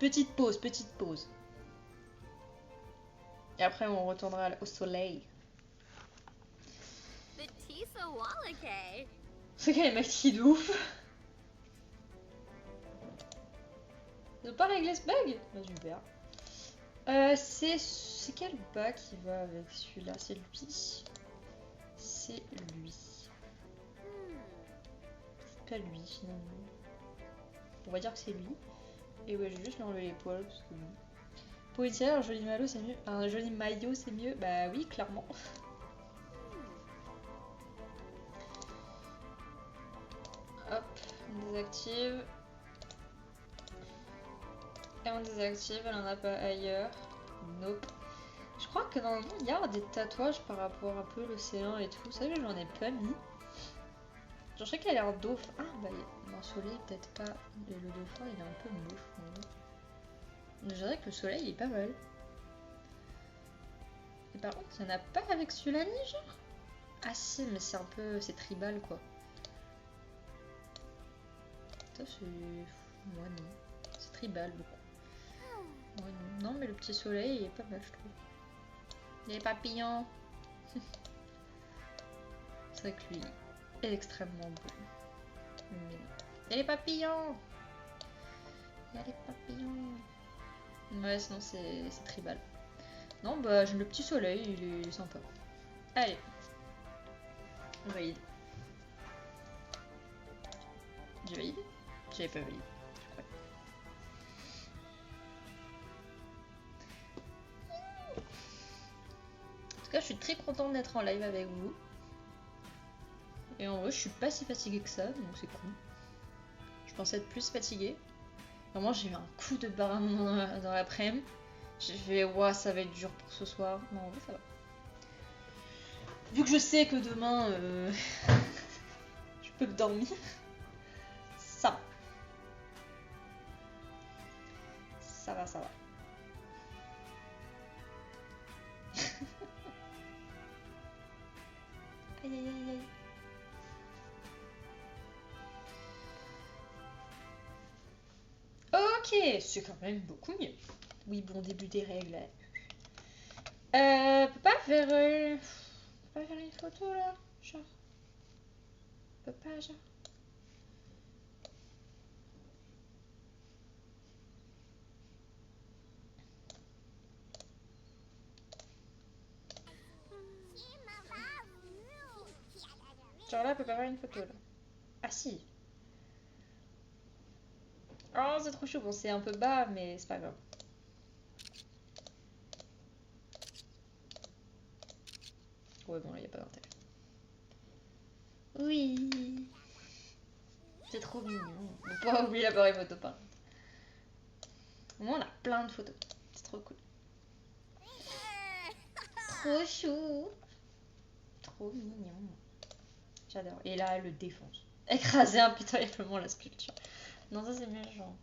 Speaker 1: Petite pause, petite pause. Et après, on retournera au soleil. C'est quand même maquillée de ouf. Ils ont pas réglé ce bug? Bah, super. C'est quel bas qui va avec celui-là? C'est lui. C'est lui. C'est pas lui finalement. On va dire que c'est lui. Et ouais, je vais juste lui enlever les poils parce que bon. Pour une série, un joli maillot c'est mieux. Un joli maillot c'est mieux. Bah oui, clairement. Hop, on désactive. Et on désactive, elle en a pas ailleurs. Nope. Je crois que normalement il y a des tatouages par rapport un peu l'océan et tout. Ça, je n'en ai pas mis. Genre, je sais qu'elle a un dauphin. Ah, bah, le soleil, peut-être pas. Le dauphin, il est un peu moche. Je dirais que le soleil, il est pas mal. Et par contre, il n'y en a pas avec celui-là, ni genre. Ah, si, mais c'est un peu. C'est tribal, quoi. Ça, c'est. Moi, non. C'est tribal, beaucoup. Ouais, non. Non, mais le petit soleil, il est pas mal, je trouve. Les papillons. C'est vrai que lui est extrêmement beau. Mais... Et les papillons. Il y a les papillons. Ouais, sinon c'est tribal. Non, bah j'aime le petit soleil, il est sympa. Allez. On valide. J'ai validé? J'avais pas validé, je crois. En tout cas, je suis très contente d'être en live avec vous. Et en vrai, je suis pas si fatiguée que ça, donc c'est cool. Je pensais être plus fatiguée. Vraiment, j'ai eu un coup de barre dans l'après-midi. J'ai fait, ouah, ça va être dur pour ce soir. Non, en vrai, ça va. Vu que je sais que demain, je peux dormir, ça va. Ça va, ça va. Aïe, aïe, aïe, aïe. Ok, c'est quand même beaucoup mieux. Oui, bon début des règles. Peut pas faire... peut pas faire une photo là, genre. Peut pas, genre. Genre là, peut pas faire une photo là. Ah si. Oh, c'est trop chaud. Bon, c'est un peu bas, mais c'est pas grave. Ouais, bon, là, y a pas d'intérêt. Oui. C'est trop mignon. Faut pas oublier l'appareil photo, par contre. Au moins, on a plein de photos. C'est trop cool. Trop chou. Trop mignon. J'adore. Et là, elle le défonce. Écraser impitoyablement la sculpture. Non, ça c'est méchant.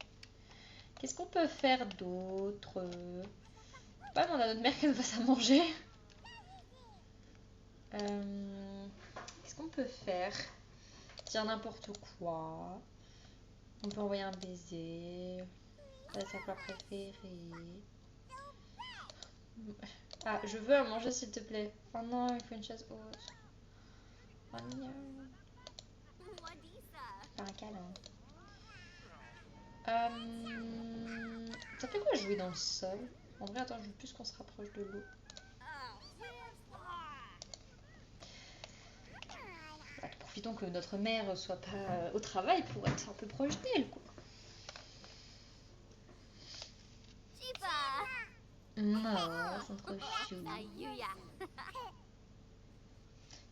Speaker 1: Qu'est-ce qu'on peut faire d'autre? Pas demander à notre mère qu'elle nous fasse à manger. Qu'est-ce qu'on peut faire? Dire n'importe quoi. On peut envoyer un baiser. Sa plat préférée. Ah, je veux à manger s'il te plaît. Oh non, il faut une chaise haute. Oh non. Pas un câlin. Ça fait quoi jouer dans le sol? En vrai, attends, je veux plus qu'on se rapproche de l'eau. Ouais, profitons que notre mère soit pas au travail pour être un peu proche d'elle, quoi. Non, ils sont trop chou.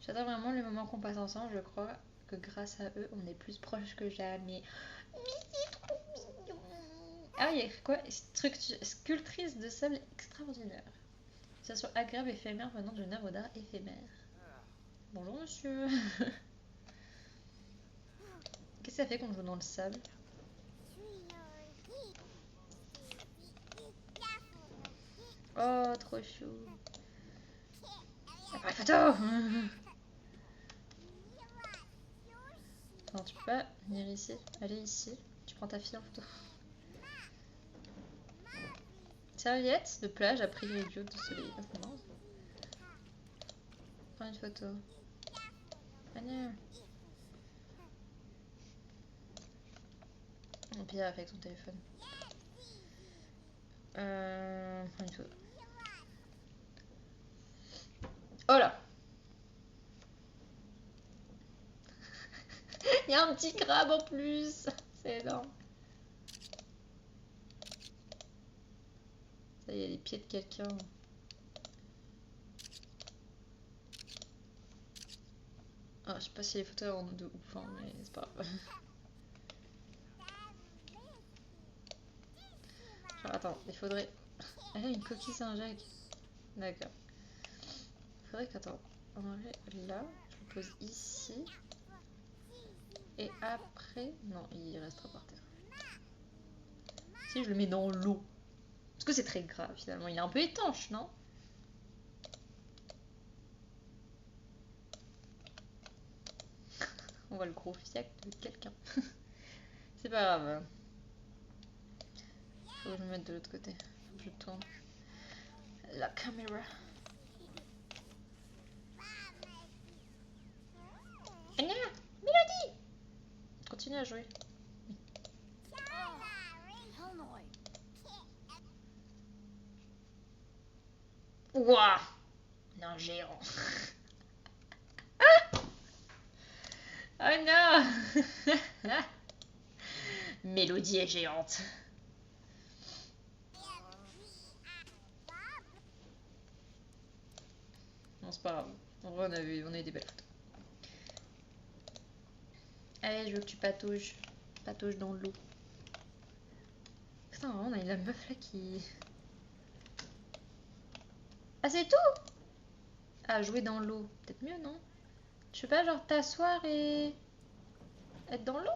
Speaker 1: J'adore vraiment le moment qu'on passe ensemble. Je crois que grâce à eux, on est plus proches que jamais. Mais c'est trop mignon. Ah, il y a quoi? Sculptrice de sol extraordinaire. Ça soit agréable éphémère venant d'une œuvre d'art éphémère. Bonjour monsieur. Qu'est-ce que ça fait qu'on joue dans le sable? Oh, trop chou. Appareil photo. Attends, tu peux pas venir ici? Allez ici. Tu prends ta fille en photo. Serviette de plage après idiot de soleil. Ah, c'est marrant. Prends une photo. Allez. Au pire avec ton téléphone. Prends une photo. Oh là. Il y a un petit crabe en plus. C'est énorme. Ça y est, les pieds de quelqu'un. Ah, je sais pas si les photos en de ouf, hein, mais c'est pas grave. Genre, attends, il faudrait... Elle a une coquille Saint-Jacques. D'accord. Il faudrait qu'attends, on aurait là, je le pose ici. Et après... Non, il restera par terre. Si je le mets dans l'eau. Parce que c'est très grave finalement, il est un peu étanche, non? On voit le gros fiac de quelqu'un. C'est pas grave. Faut que je me mette de l'autre côté. Faut que je tourne la caméra. Anya, Mélodie, continue à jouer. Ouah, un géant. Oh non. Mélodie est géante. Non, c'est pas grave. En vrai, on a eu des belles photos. Allez, je veux que tu patauges. Patauge dans l'eau. Putain, on a la meuf là qui... Ah, c'est tout? Ah, jouer dans l'eau. Peut-être mieux, non? Je sais pas, genre t'asseoir et... être dans l'eau?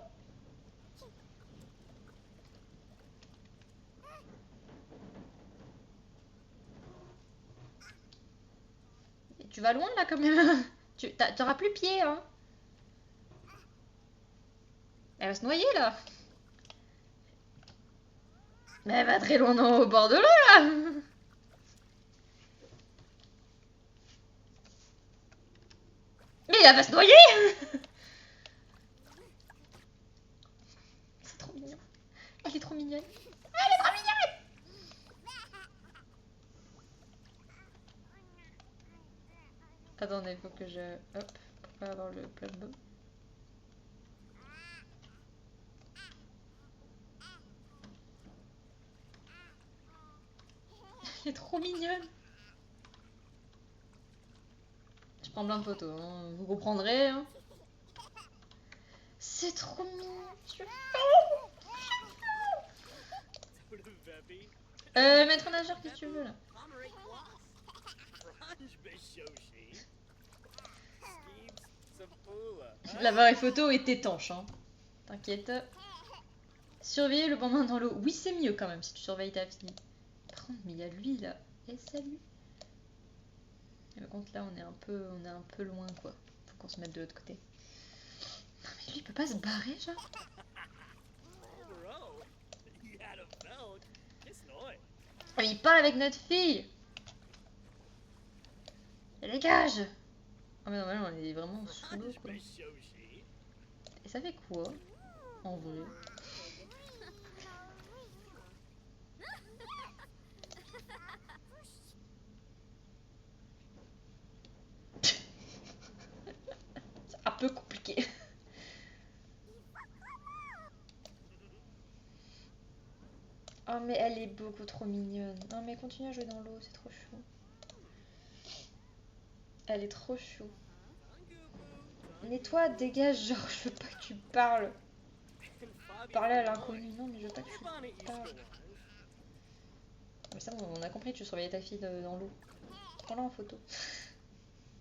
Speaker 1: Et tu vas loin là quand même. T'auras plus pied, hein? Elle va se noyer là. Mais elle va très loin au bord de l'eau là. Mais elle va se noyer. C'est trop mignon. Elle est trop mignonne. Elle est trop mignonne. Attendez, faut que je... Hop, pour pas avoir le plein de boue. Elle est trop mignonne. Je prends plein de photos, hein. Vous comprendrez. Hein. C'est trop mignon. Maître nageur, qu'est-ce que tu veux là? L'appareil photo est étanche, hein. T'inquiète. Surveiller le bambin dans l'eau. Oui, c'est mieux quand même si tu surveilles ta fille. Par contre, mais il y a lui là. Et salut. Et par contre, là, on est un peu loin quoi. Faut qu'on se mette de l'autre côté. Non, mais lui, il peut pas se barrer, genre. Oh, il parle avec notre fille. Dégage. Oh, mais normalement, on est vraiment sous l'eau quoi. Et ça fait quoi en vrai? beaucoup trop mignonne. Non mais continue à jouer dans l'eau, c'est trop chou. Elle est trop chou. Mais toi, dégage, genre je veux pas que tu parles. Parler à l'inconnu, non mais je veux pas que tu parles. Mais ça bon, on a compris, tu surveillais ta fille dans l'eau. Prends-la en photo.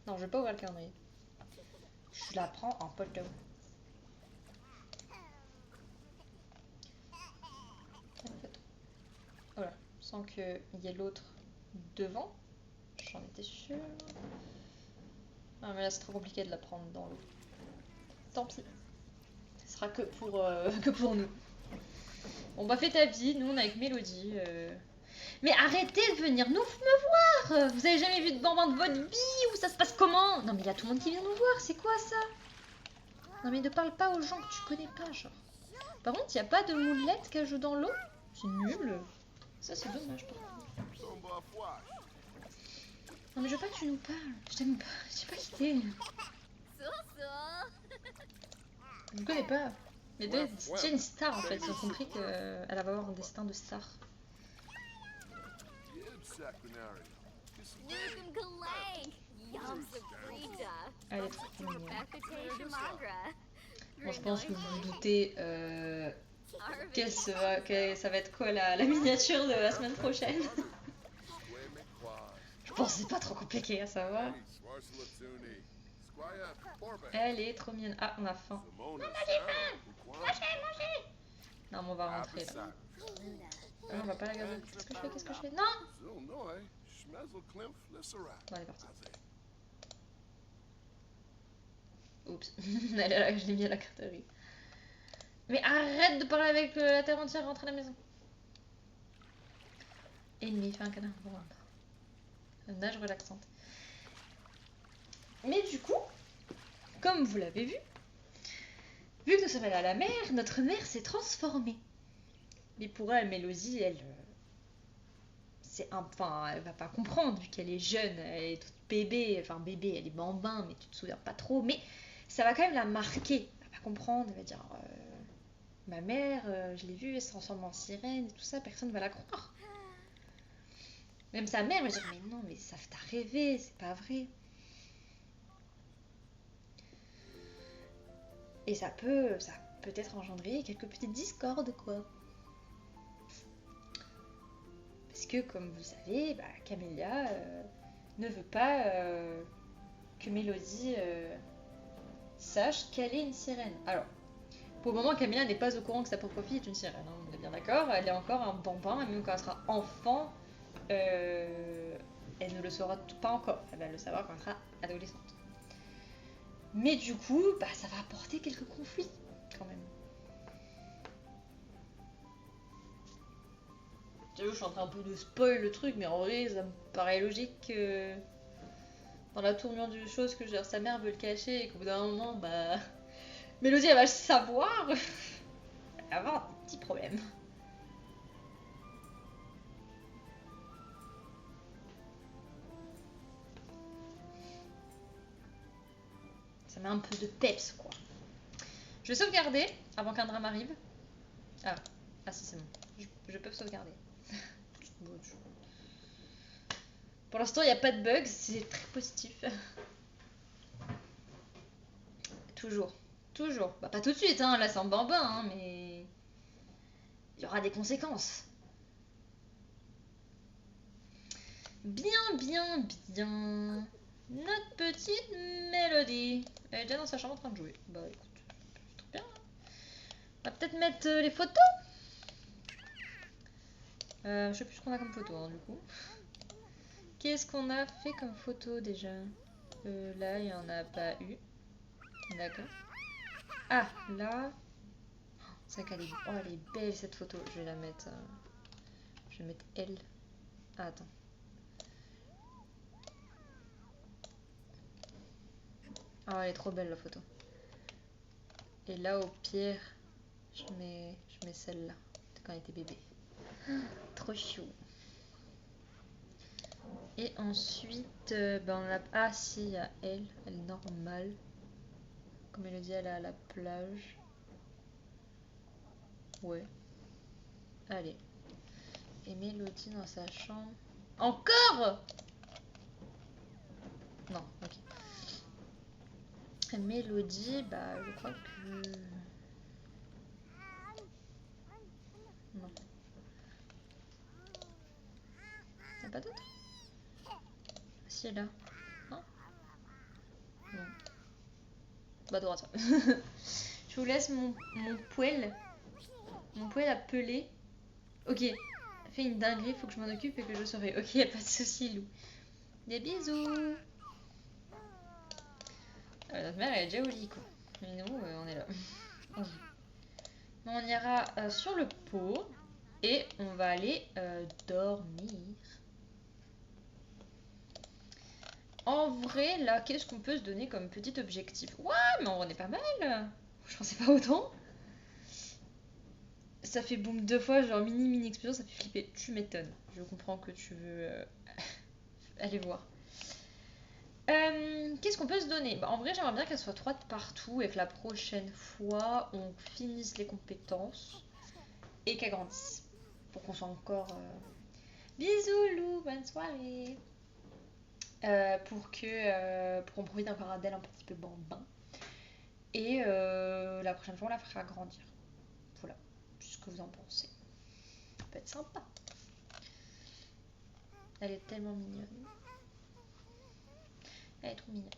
Speaker 1: Non, je vais pas ouvrir le calendrier. Je la prends en photo. Voilà, sans qu'il y ait l'autre devant. J'en étais sûre. Non mais là c'est trop compliqué de la prendre dans l'eau. Tant pis. Ce sera que pour nous. Bon bah fais ta vie, nous on est avec Mélodie. Mais arrêtez de venir me voir. Vous avez jamais vu de bambin de votre vie ou ça se passe comment? Non mais il y a tout le monde qui vient nous voir, c'est quoi ça? Non mais ne parle pas aux gens que tu connais pas, genre. Par contre, il n'y a pas de moulette qui joue dans l'eau. C'est nul. Ça c'est dommage par contre. Non mais je veux pas que tu nous parles. Je t'aime pas. Je sais pas qui t'es. Je ne connais pas. Mais c'est une star en fait. Ils ont compris qu'elle va avoir un destin de star. Elle est trop mignonne. Bon, je pense que vous vous doutez que ça va être quoi la miniature de la semaine prochaine. Je pense que c'est pas trop compliqué à savoir. Elle est trop mignonne. Ah, on a faim. Maman, j'ai faim. Mangez. Non, mais on va rentrer là. Ah, on va pas la garder. Qu'est-ce que je fais? Non. Bon, elle est partie. Oups. Elle est là, je l'ai mis à la carterie. Mais arrête de parler avec la terre entière, rentre à la maison. Ennemi, fait un canard. Bon, une nage relaxante. Mais du coup, comme vous l'avez vu que nous sommes allés à la mer, notre mère s'est transformée. Mais pour elle, Mélodie, elle va pas comprendre vu qu'elle est jeune, elle est toute bébé, enfin bébé, elle est bambin, mais tu te souviens pas trop. Mais ça va quand même la marquer. Elle va pas comprendre, elle va dire ma mère, je l'ai vue, elle se transforme en sirène et tout ça, personne va la croire. Même sa mère va dire mais non, mais ça t'a rêvé, c'est pas vrai. Et ça peut peut-être engendrer quelques petites discordes, quoi. Parce que, comme vous savez, Camélia ne veut pas que Mélodie sache qu'elle est une sirène. Alors, pour le moment, Camélia n'est pas au courant que sa propre fille est une sirène, hein, on est bien d'accord. Elle est encore un bambin, et même quand elle sera enfant, elle ne le saura pas encore. Elle va le savoir quand elle sera adolescente. Mais du coup, ça va apporter quelques conflits, quand même. Je suis en train un peu de spoil le truc, mais en vrai, ça me paraît logique que dans la tournure des choses que genre, sa mère veut le cacher et qu'au bout d'un moment, Mélodie, elle va le savoir. Elle va avoir un petit problème. Ça met un peu de peps, quoi. Je vais sauvegarder avant qu'un drame arrive. Ah si, c'est bon. Je peux sauvegarder. Pour l'instant, il n'y a pas de bug, c'est très positif. Toujours. Pas tout de suite, hein, là c'est en bambin, hein, mais il y aura des conséquences. Bien. Notre petite Mélodie. Elle est déjà dans sa chambre en train de jouer. Bah écoute, c'est très bien. On va peut-être mettre les photos. Je sais plus ce qu'on a comme photo, hein, du coup. Qu'est-ce qu'on a fait comme photo déjà? Là, il n'y en a pas eu. D'accord. Ah, là. C'est vrai qu'elle est... Oh, elle est belle cette photo. Je vais la mettre... Je vais mettre elle. Ah, attends. Oh, elle est trop belle la photo. Et là, au pire, je mets celle-là. Quand elle était bébé. Trop chou. Et ensuite, on a... Ah si, il y a elle. Elle est normale. Comme elle le dit, elle est à la plage. Ouais. Allez. Et Mélodie dans sa chambre. Encore? Non, ok. Mélodie, bah je crois que... Non. Y'a pas d'autre? Si, elle est là. Non? Non. Bah droite. Je vous laisse mon poêle. Mon poêle à peler. Ok. Fais une dinguerie, faut que je m'en occupe et que je saurai. Ok, y'a pas de soucis, Lou. Des bisous. Notre mère elle est déjà au lit quoi. Mais nous on est là. On joue. On ira sur le pot et on va aller dormir. En vrai là qu'est-ce qu'on peut se donner comme petit objectif? Ouais mais on est pas mal. Je pensais pas autant. Ça fait boum 2 fois genre mini explosion, ça fait flipper. Tu m'étonnes. Je comprends que tu veux aller voir. Qu'est-ce qu'on peut se donner? Bah, en vrai, j'aimerais bien qu'elle soit 3 de partout et que la prochaine fois, on finisse les compétences et qu'elle grandisse. Pour qu'on soit encore... Bisous Lou, bonne soirée. Pour qu'on profite encore d'elle un petit peu bambin. Et la prochaine fois, on la fera grandir. Voilà, ce que vous en pensez. Ça peut être sympa. Elle est tellement mignonne. Elle est trop mignonne.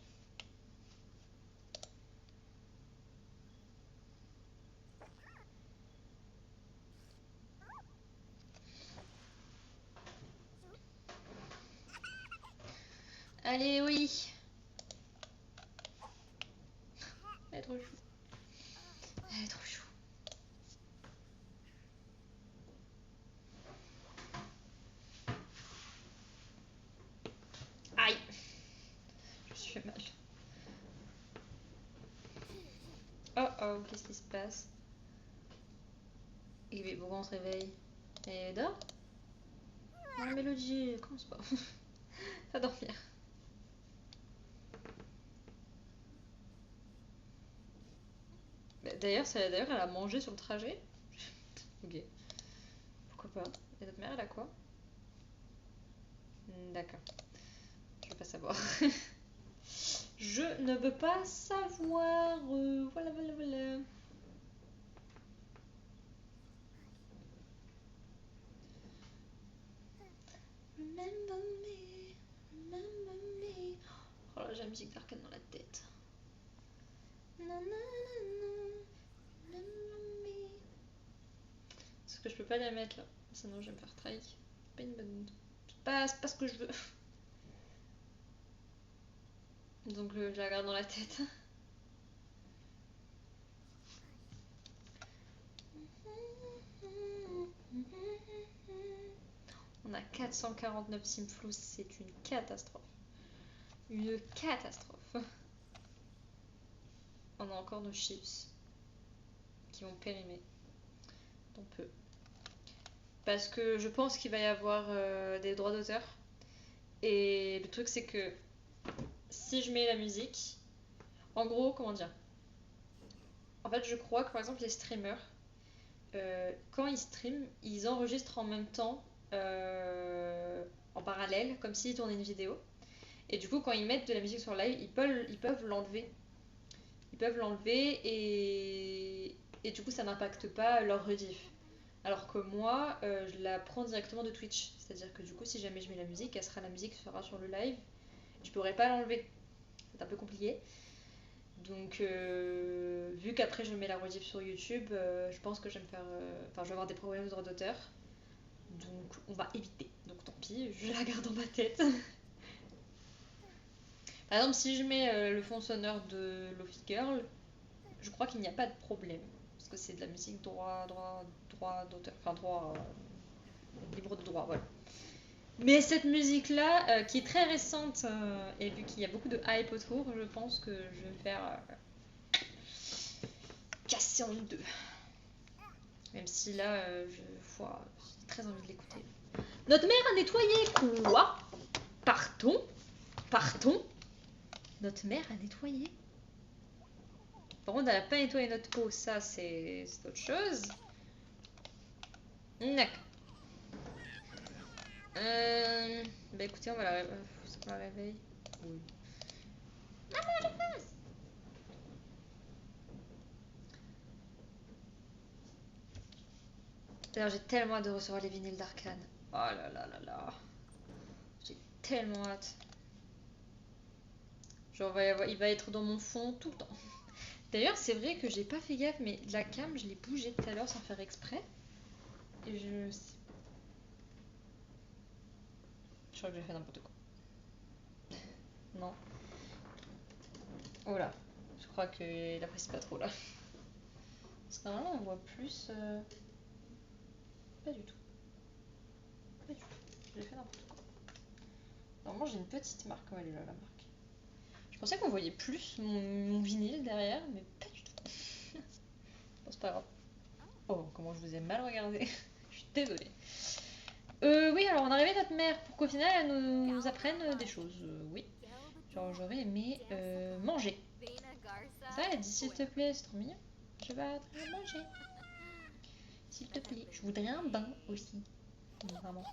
Speaker 1: Allez, oui. Elle est trop chou. Elle est trop chou. Aïe. Je me suis fait mal. Oh oh, qu'est-ce qui se passe? Et mais pourquoi on se réveille? Elle dort? Non, la Mélodie, commence pas. Va dormir. D'ailleurs, elle a mangé sur le trajet. Ok. Pourquoi pas? Et notre mère, elle a quoi? D'accord. Je veux pas savoir. Je ne veux pas savoir. Voilà, voilà, voilà. Remember me, remember me. Oh là, j'ai la musique d'Arcane dans la tête. Parce que je peux pas la mettre là, sinon je vais me faire trahir. C'est pas une bonne. C'est pas ce que je veux. Donc je la garde dans la tête. On a 449 simflous, c'est une catastrophe. Une catastrophe. On a encore nos chips qui vont périmer. Dans peu. Parce que je pense qu'il va y avoir des droits d'auteur. Et le truc c'est que si je mets la musique, en gros, comment dire? En fait, je crois que par exemple les streamers, quand ils streament, ils enregistrent en même temps, en parallèle, comme s'ils tournaient une vidéo. Et du coup, quand ils mettent de la musique sur live, ils peuvent l'enlever. Ils peuvent l'enlever et du coup, ça n'impacte pas leur rediff. Alors que moi, je la prends directement de Twitch. C'est-à-dire que du coup, si jamais je mets la musique, la musique sera sur le live. Je pourrais pas l'enlever. C'est un peu compliqué. Donc, vu qu'après je mets la rediff sur YouTube, je pense que je vais me faire. Enfin, je vais avoir des problèmes de droit d'auteur. Donc, on va éviter. Donc, tant pis, je la garde dans ma tête. Par exemple, si je mets le fond sonore de Lofi Girl, je crois qu'il n'y a pas de problème. Parce que c'est de la musique droit d'auteur. Enfin, droit. Libre de droit, voilà. Mais cette musique-là, qui est très récente, et vu qu'il y a beaucoup de hype autour, je pense que je vais me faire casser en deux. Même si là, j'ai très envie de l'écouter. Notre mère a nettoyé quoi? Partons. Notre mère a nettoyé. Par contre, elle n'a pas nettoyé notre peau, ça c'est autre chose. D'accord. Bah écoutez, on va faut qu'on la réveille. Oui. D'ailleurs, j'ai tellement hâte de recevoir les vinyles d'Arcane. Oh là là là là. J'ai tellement hâte. Genre, il va être dans mon fond tout le temps. D'ailleurs, c'est vrai que j'ai pas fait gaffe, mais la cam, je l'ai bougée tout à l'heure sans faire exprès. Et je crois que j'ai fait n'importe quoi. Non. Oh là. Je crois qu'il apprécie pas trop là. Parce que normalement, on voit plus. Pas du tout. Pas du tout. J'ai fait n'importe quoi. Normalement, j'ai une petite marque. Oh, elle est là, la marque. Je pensais qu'on voyait plus mon vinyle derrière, mais pas du tout. Bon, c'est pas grave. Oh, comment je vous ai mal regardé. Je suis désolée. Oui, alors on a rêvé notre mère pour qu'au final elle nous apprenne des choses. Oui. Genre, j'aurais aimé manger. Ça, elle dit s'il te plaît, c'est trop mignon. Je vais te manger. S'il te plaît. Je voudrais un bain aussi. Vraiment.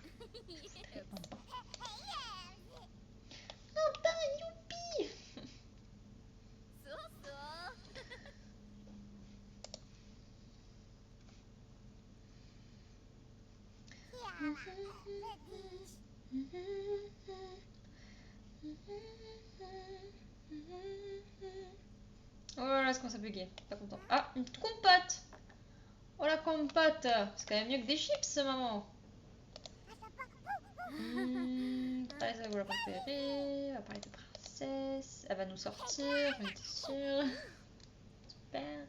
Speaker 1: Je voudrais un bain. Un bain, youpi! Oh là là, c'est comment ça bugger. Pas content. Ah, une petite compote! Oh la compote! C'est quand même mieux que des chips, maman! Allez, ça vous la préférée. On va parler de princesse. Elle va nous sortir, j'en étais sûre. Super.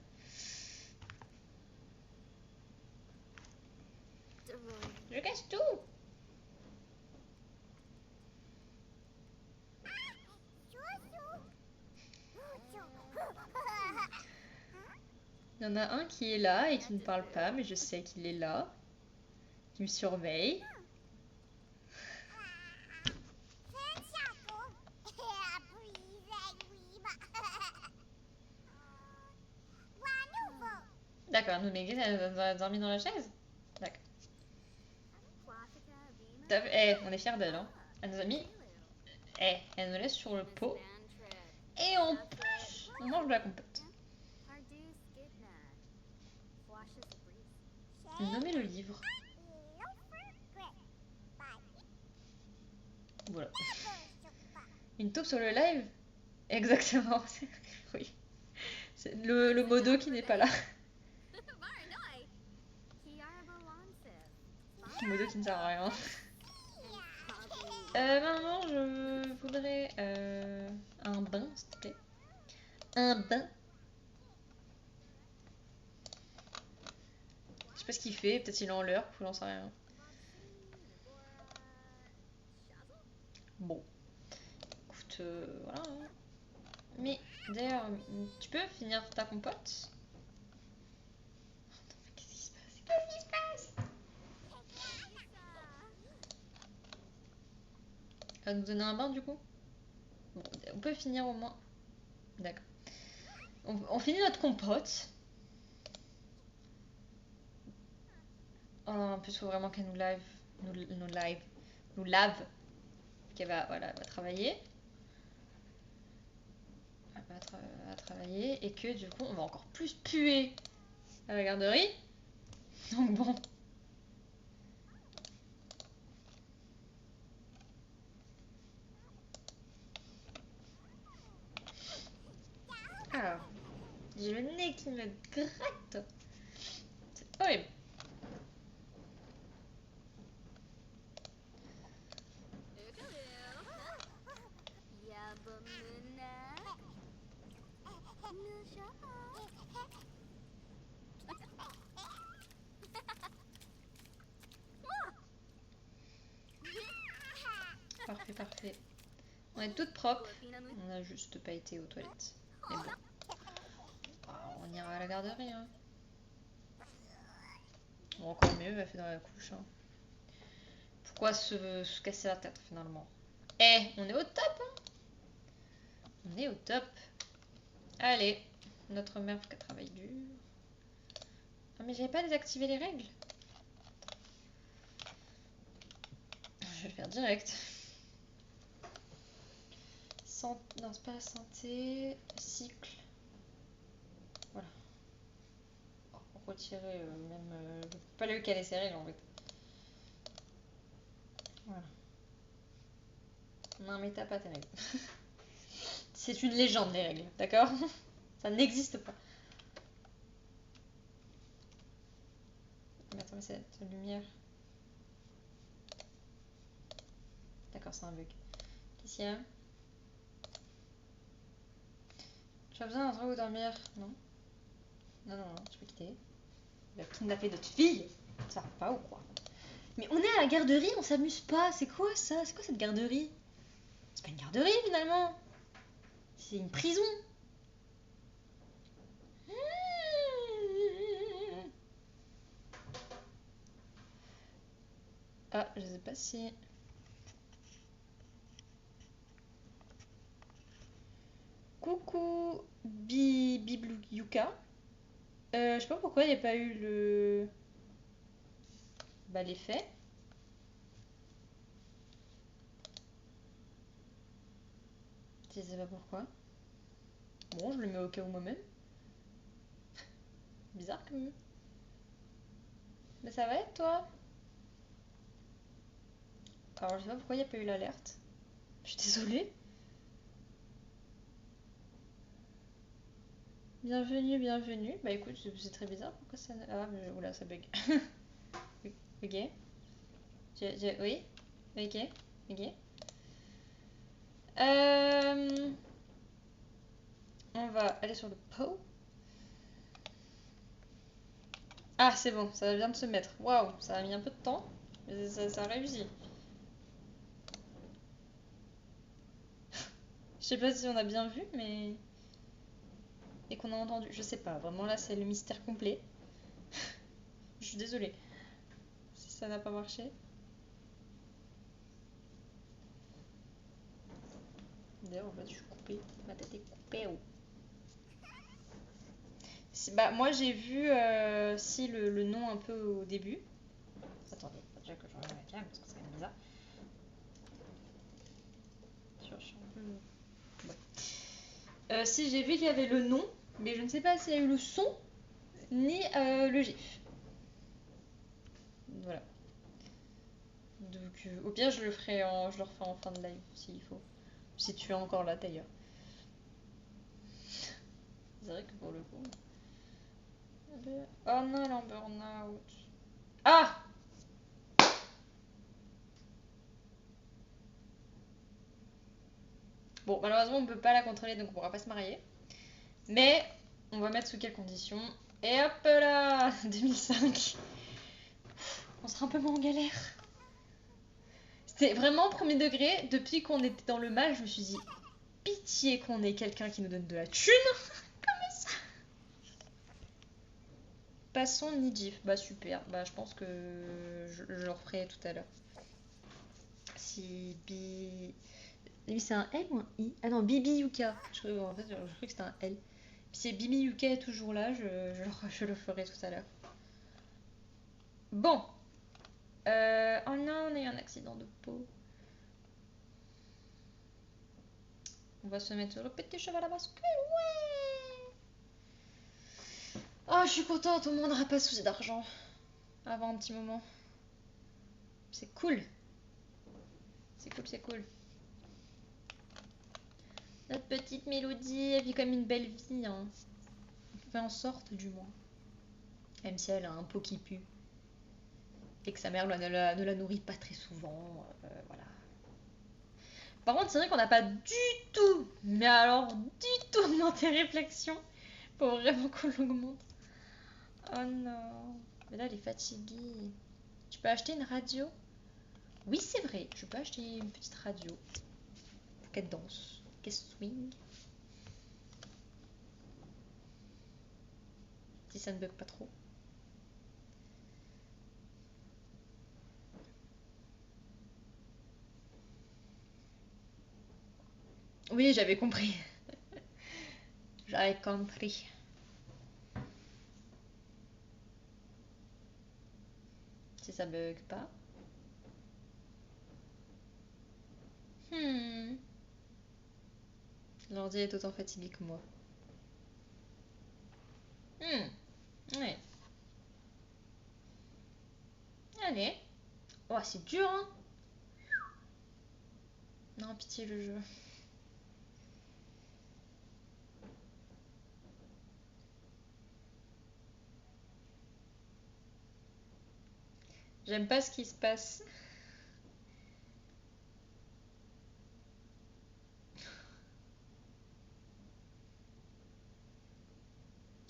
Speaker 1: Je casse tout! Il y en a un qui est là et qui ne parle pas, mais je sais qu'il est là. Qui me surveille. D'accord, nous Meggy, elle a dormi dans la chaise? D'accord. Eh, on est fiers d'elle, hein. Elle nous a mis... Eh, elle nous laisse sur le pot. Et en plus, on mange de la compote. Nommez le livre. Voilà. Une taupe sur le live? Exactement. Oui. C'est le modo qui n'est pas là. Le modo qui ne sert à rien. Maman, je voudrais un bain, s'il te plaît. Un bain. Je sais pas ce qu'il fait, peut-être il est en l'heure, j'en sais rien. Bon. Écoute, voilà. Mais d'ailleurs, tu peux finir ta compote? Qu'est-ce qui se passe? Qu'est-ce qui se passe? Elle va nous donner un bain du coup? Bon, on peut finir au moins. D'accord. On finit notre compote. Oh, en plus, il faut vraiment qu'elle nous lave. Qu'elle va, voilà, elle va travailler. Elle va travailler et que du coup, on va encore plus puer à la garderie. Donc bon. Alors, j'ai le nez qui me gratte. C'est horrible. Parfait, parfait. On est toutes propres. On n'a juste pas été aux toilettes. Mais bon. On ira à la garderie. Hein. Bon, encore mieux, elle fait dans la couche. Hein. Pourquoi se casser la tête finalement? Eh, on est au top. Hein. On est au top. Allez, notre mère qui travaille dur. Ah, mais j'avais pas désactivé les règles. je vais le faire direct. Non, c'est pas la santé. Cycle. Voilà. Retirer même. Je peux pas lui caler ses règles en fait. Voilà. Non, mais t'as pas tes règles. C'est une légende, les règles, d'accord? Ça n'existe pas. Mais attends, mais cette lumière. D'accord, c'est un bug. Qu'est-ce qu'il y a? Tu as besoin d'un endroit où dormir? Non? Non, non, non, tu peux quitter. Il a kidnappé notre fille! Ça va pas ou quoi? Mais on est à la garderie, on s'amuse pas. C'est quoi ça? C'est quoi cette garderie? C'est pas une garderie finalement. C'est une prison. Ah, je sais pas si. Coucou Bibluka. Je sais pas pourquoi il n'y a pas eu le. Bah, l'effet. Je sais pas pourquoi. Bon, je le mets au cas où moi-même. Bizarre quand même. Mais ça va être toi? Alors, je sais pas pourquoi il n'y a pas eu l'alerte. Je suis désolée. Bienvenue, bienvenue. Bah écoute, c'est très bizarre. Pourquoi ça. Ah, mais oula, ça bug. Ok. Oui. Ok. Ok. On va aller sur le pot. Ah, c'est bon, ça vient de se mettre. Waouh, ça a mis un peu de temps, mais ça a réussi. Je sais pas si on a bien vu, mais. Et qu'on a entendu. Je sais pas, vraiment là, c'est le mystère complet. Je suis désolée si ça n'a pas marché. D'ailleurs, en fait, je suis coupée. Ma tête est coupée. Oh. Bah, moi, j'ai vu si le nom un peu au début. Attendez, faut déjà que je regarde la cam parce que c'est quand même bizarre. Je suis un peu. Ouais. Si j'ai vu qu'il y avait le nom, mais je ne sais pas s'il y a eu le son ni le gif. Voilà. Donc, au pire, je le refais en fin de live s'il faut. Si tu es encore là d'ailleurs. C'est vrai que pour le coup. Oh non, elle est en burn-out. Ah! Bon, malheureusement, on ne peut pas la contrôler donc on pourra pas se marier. Mais on va mettre sous quelles conditions. Et hop là 2005. On sera un peu moins en galère. C'était vraiment premier degré. Depuis qu'on était dans le mal, je me suis dit pitié qu'on ait quelqu'un qui nous donne de la thune. Comme ça. Passons ni gif. Bah super. Bah je pense que je le referai tout à l'heure. Si Bi. Lui c'est un L ou un I? Ah non, Bibi Yuka. En fait, je croyais que c'était un L. Si Bibi Yuka est toujours là, je le ferai tout à l'heure. Bon. Oh non, on a eu un accident de peau. On va se mettre sur le petit cheval à bascule. Ouais. Oh, je suis contente, au moins on n'aura pas de soucis d'argent. Avant un petit moment. C'est cool. C'est cool, c'est cool. Notre petite Mélodie, elle vit comme une belle vie. Hein. On fait en sorte, du moins. Même si elle a un pot qui pue. Et que sa mère ne la nourrit pas très souvent. Voilà. Par contre, c'est vrai qu'on n'a pas du tout, mais alors du tout demandé réflexion pour vraiment qu'on l'augmente. Oh non. Mais là, elle est fatiguée. Tu peux acheter une radio? Oui, c'est vrai. Je peux acheter une petite radio. Pour qu'elle danse. Qu'elle swing. Si ça ne bug pas trop. Oui, j'avais compris. J'avais compris. Si ça bug pas. L'ordi est autant fatigué que moi. Ouais. Allez. Oh, c'est dur, hein. Non, pitié, le jeu. J'aime pas ce qui se passe.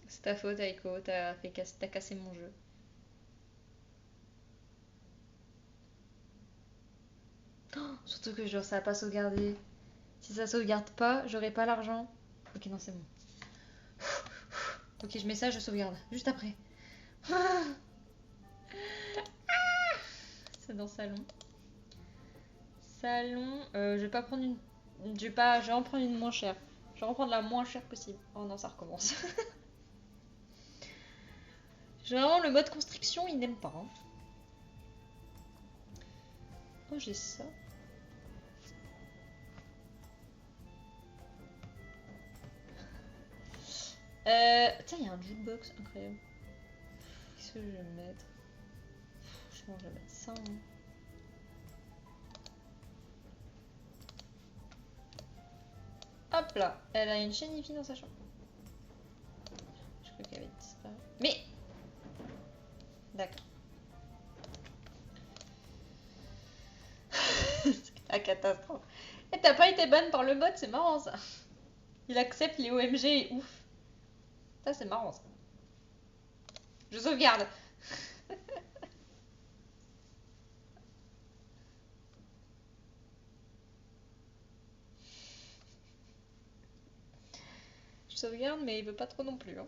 Speaker 1: C'est ta faute, Aiko. T'as cassé mon jeu. Oh, surtout que genre, ça a pas sauvegardé. Si ça sauvegarde pas, j'aurai pas l'argent. Ok, non, c'est bon. Ok, je mets ça, je sauvegarde. Juste après. C'est dans salon. Salon. Je vais pas prendre une. Je vais en prendre une moins chère. Je vais en prendre la moins chère possible. Oh non, ça recommence. Généralement, le mode construction, il n'aime pas. Hein. Oh, j'ai ça. Tiens, il y a un jukebox incroyable. Qu'est-ce que je vais mettre? Je pense que je vais mettre ça. Hein. Hop là, elle a une chaîne hi-fi dans sa chambre. Je crois qu'elle avait disparu. Mais d'accord. C'est la catastrophe. Et t'as pas été ban par le bot, c'est marrant ça. Il accepte les OMG et ouf. Ça c'est marrant ça. Je sauvegarde. Je sauvegarde mais il veut pas trop non plus. Hein.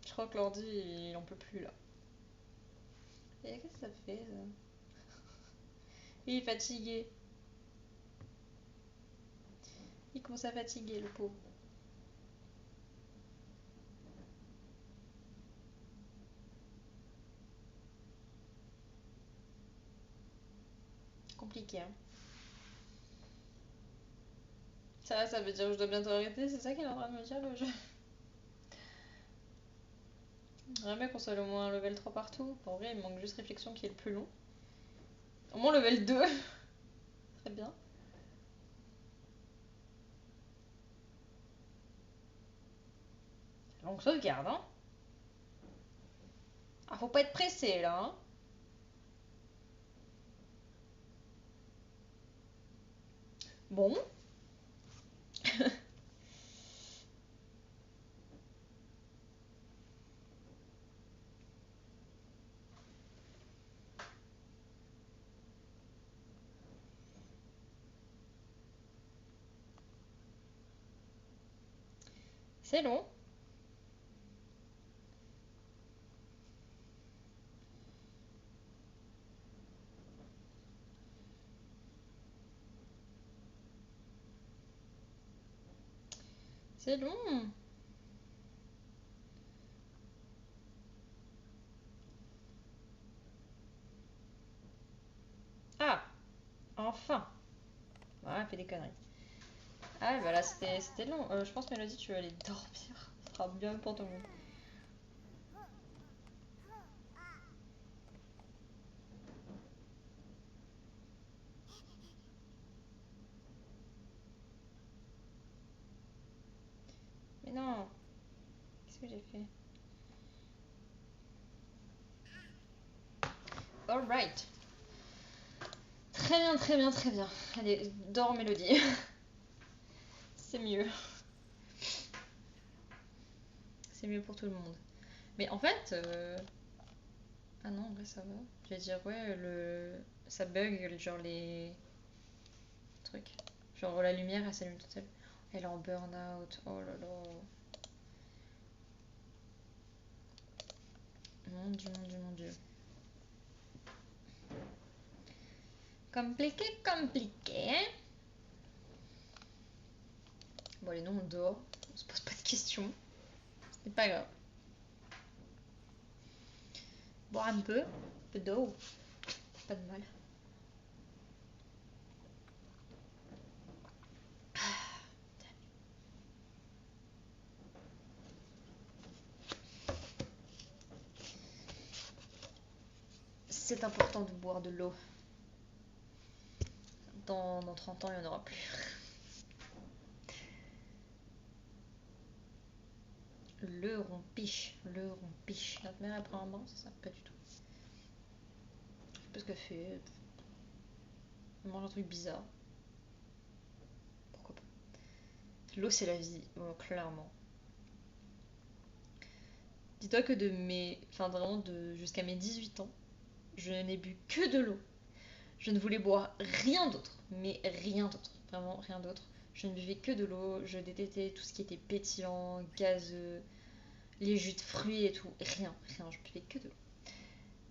Speaker 1: Je crois que l'ordi il en peut plus là. Et qu'est-ce que ça fait ça? Il est fatigué. Il commence à fatiguer le pauvre. Compliqué hein. Ça veut dire que je dois bientôt arrêter, c'est ça qu'il est en train de me dire le jeu. J'aimerais bien qu'on soit au moins level 3 partout. En vrai, il me manque juste réflexion qui est le plus long. Au moins level 2. Très bien. Longue sauvegarde, hein. Ah, faut pas être pressé là, hein. Bon. C'est long. C'est long. Ah, enfin. Voilà, elle fait des conneries. Ah, bah là, c'était long. Je pense, Mélodie, tu vas aller dormir. Ce sera bien pour tout le monde. Mais non. Qu'est-ce que j'ai fait? Alright. Très bien, très bien, très bien. Allez, dors, Mélodie. C'est mieux. C'est mieux pour tout le monde. Mais en fait... Ah non, en vrai, ça va. Je vais dire, ouais, ça bug, genre les trucs. Genre la lumière, elle s'allume toute seule. Elle est en burn-out. Oh là là. Mon dieu, mon dieu, mon dieu. Compliqué, compliqué. Hein. Bon, allez, nous on dort. On se pose pas de questions. C'est pas grave. Boire un peu d'eau. Pas de mal. c'est important de boire de l'eau. Dans 30 ans, il n'y en aura plus. Le rompiche. Notre mère, elle prend un bain, c'est ça? Pas du tout. Je sais pas ce qu'elle fait. Elle mange un truc bizarre. Pourquoi pas? L'eau, c'est la vie, clairement. Dis-toi que vraiment jusqu'à mes 18 ans, je n'ai bu que de l'eau. Je ne voulais boire rien d'autre, mais rien d'autre, vraiment rien d'autre. Je ne buvais que de l'eau, je détestais tout ce qui était pétillant, gazeux, les jus de fruits et tout, rien, je buvais que de l'eau.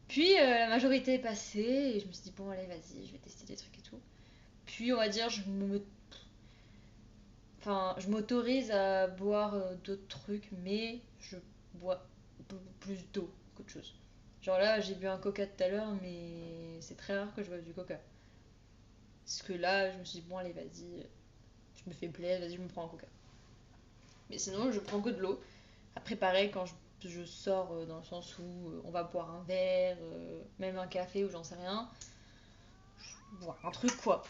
Speaker 1: Puis la majorité est passée et je me suis dit bon allez vas-y, je vais tester des trucs et tout. Puis on va dire je m'autorise à boire d'autres trucs, mais je bois plus d'eau qu'autre chose. Genre là, j'ai bu un coca tout à l'heure, mais c'est très rare que je boive du coca. Parce que là, je me suis dit, bon, allez, vas-y, je me fais plaisir, vas-y, je me prends un coca. Mais sinon, je prends que de l'eau. Après, pareil, quand je sors dans le sens où on va boire un verre, même un café ou j'en sais rien, je bois un truc quoi.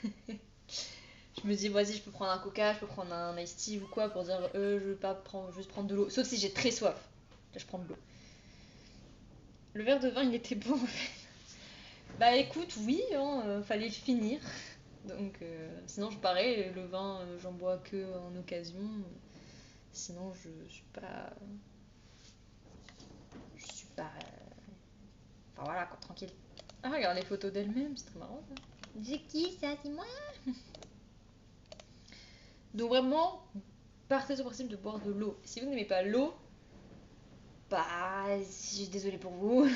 Speaker 1: Je me dis, vas-y, je peux prendre un coca, je peux prendre un iced tea ou quoi pour dire, je veux pas prendre, juste prendre de l'eau. Sauf si j'ai très soif. Là, je prends de l'eau. Le verre de vin, il était bon en fait. Bah écoute, oui, hein, fallait le finir. Donc, sinon, pareil, le vin, j'en bois que en occasion. Sinon, je suis pas. Je suis pas. Enfin voilà, quoi, tranquille. Ah, regarde les photos d'elle-même, c'est très marrant ça. Dis qui ça, c'est moi. Donc, vraiment, partez sur le principe de boire de l'eau. Si vous n'aimez pas l'eau, bah, je suis désolée pour vous.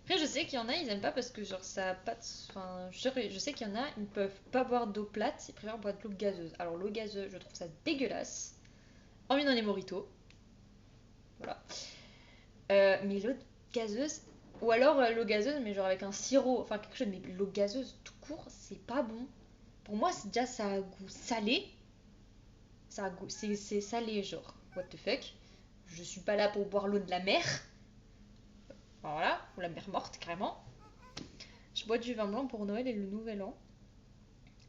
Speaker 1: Après, je sais qu'il y en a, ils aiment pas parce que, genre, ça a pas de. Enfin, je sais qu'il y en a, ils peuvent pas boire d'eau plate, ils préfèrent boire de l'eau gazeuse. Alors, l'eau gazeuse, je trouve ça dégueulasse. Envie dans les moritos. Voilà. Mais l'eau gazeuse, ou alors l'eau gazeuse, mais genre avec un sirop, enfin quelque chose, mais l'eau gazeuse tout court, c'est pas bon. Pour moi, c'est déjà ça a goût salé. Ça a goût, c'est salé, genre, what the fuck. Je suis pas là pour boire l'eau de la mer. Enfin, voilà, ou la mer morte, carrément. Je bois du vin blanc pour Noël et le Nouvel An.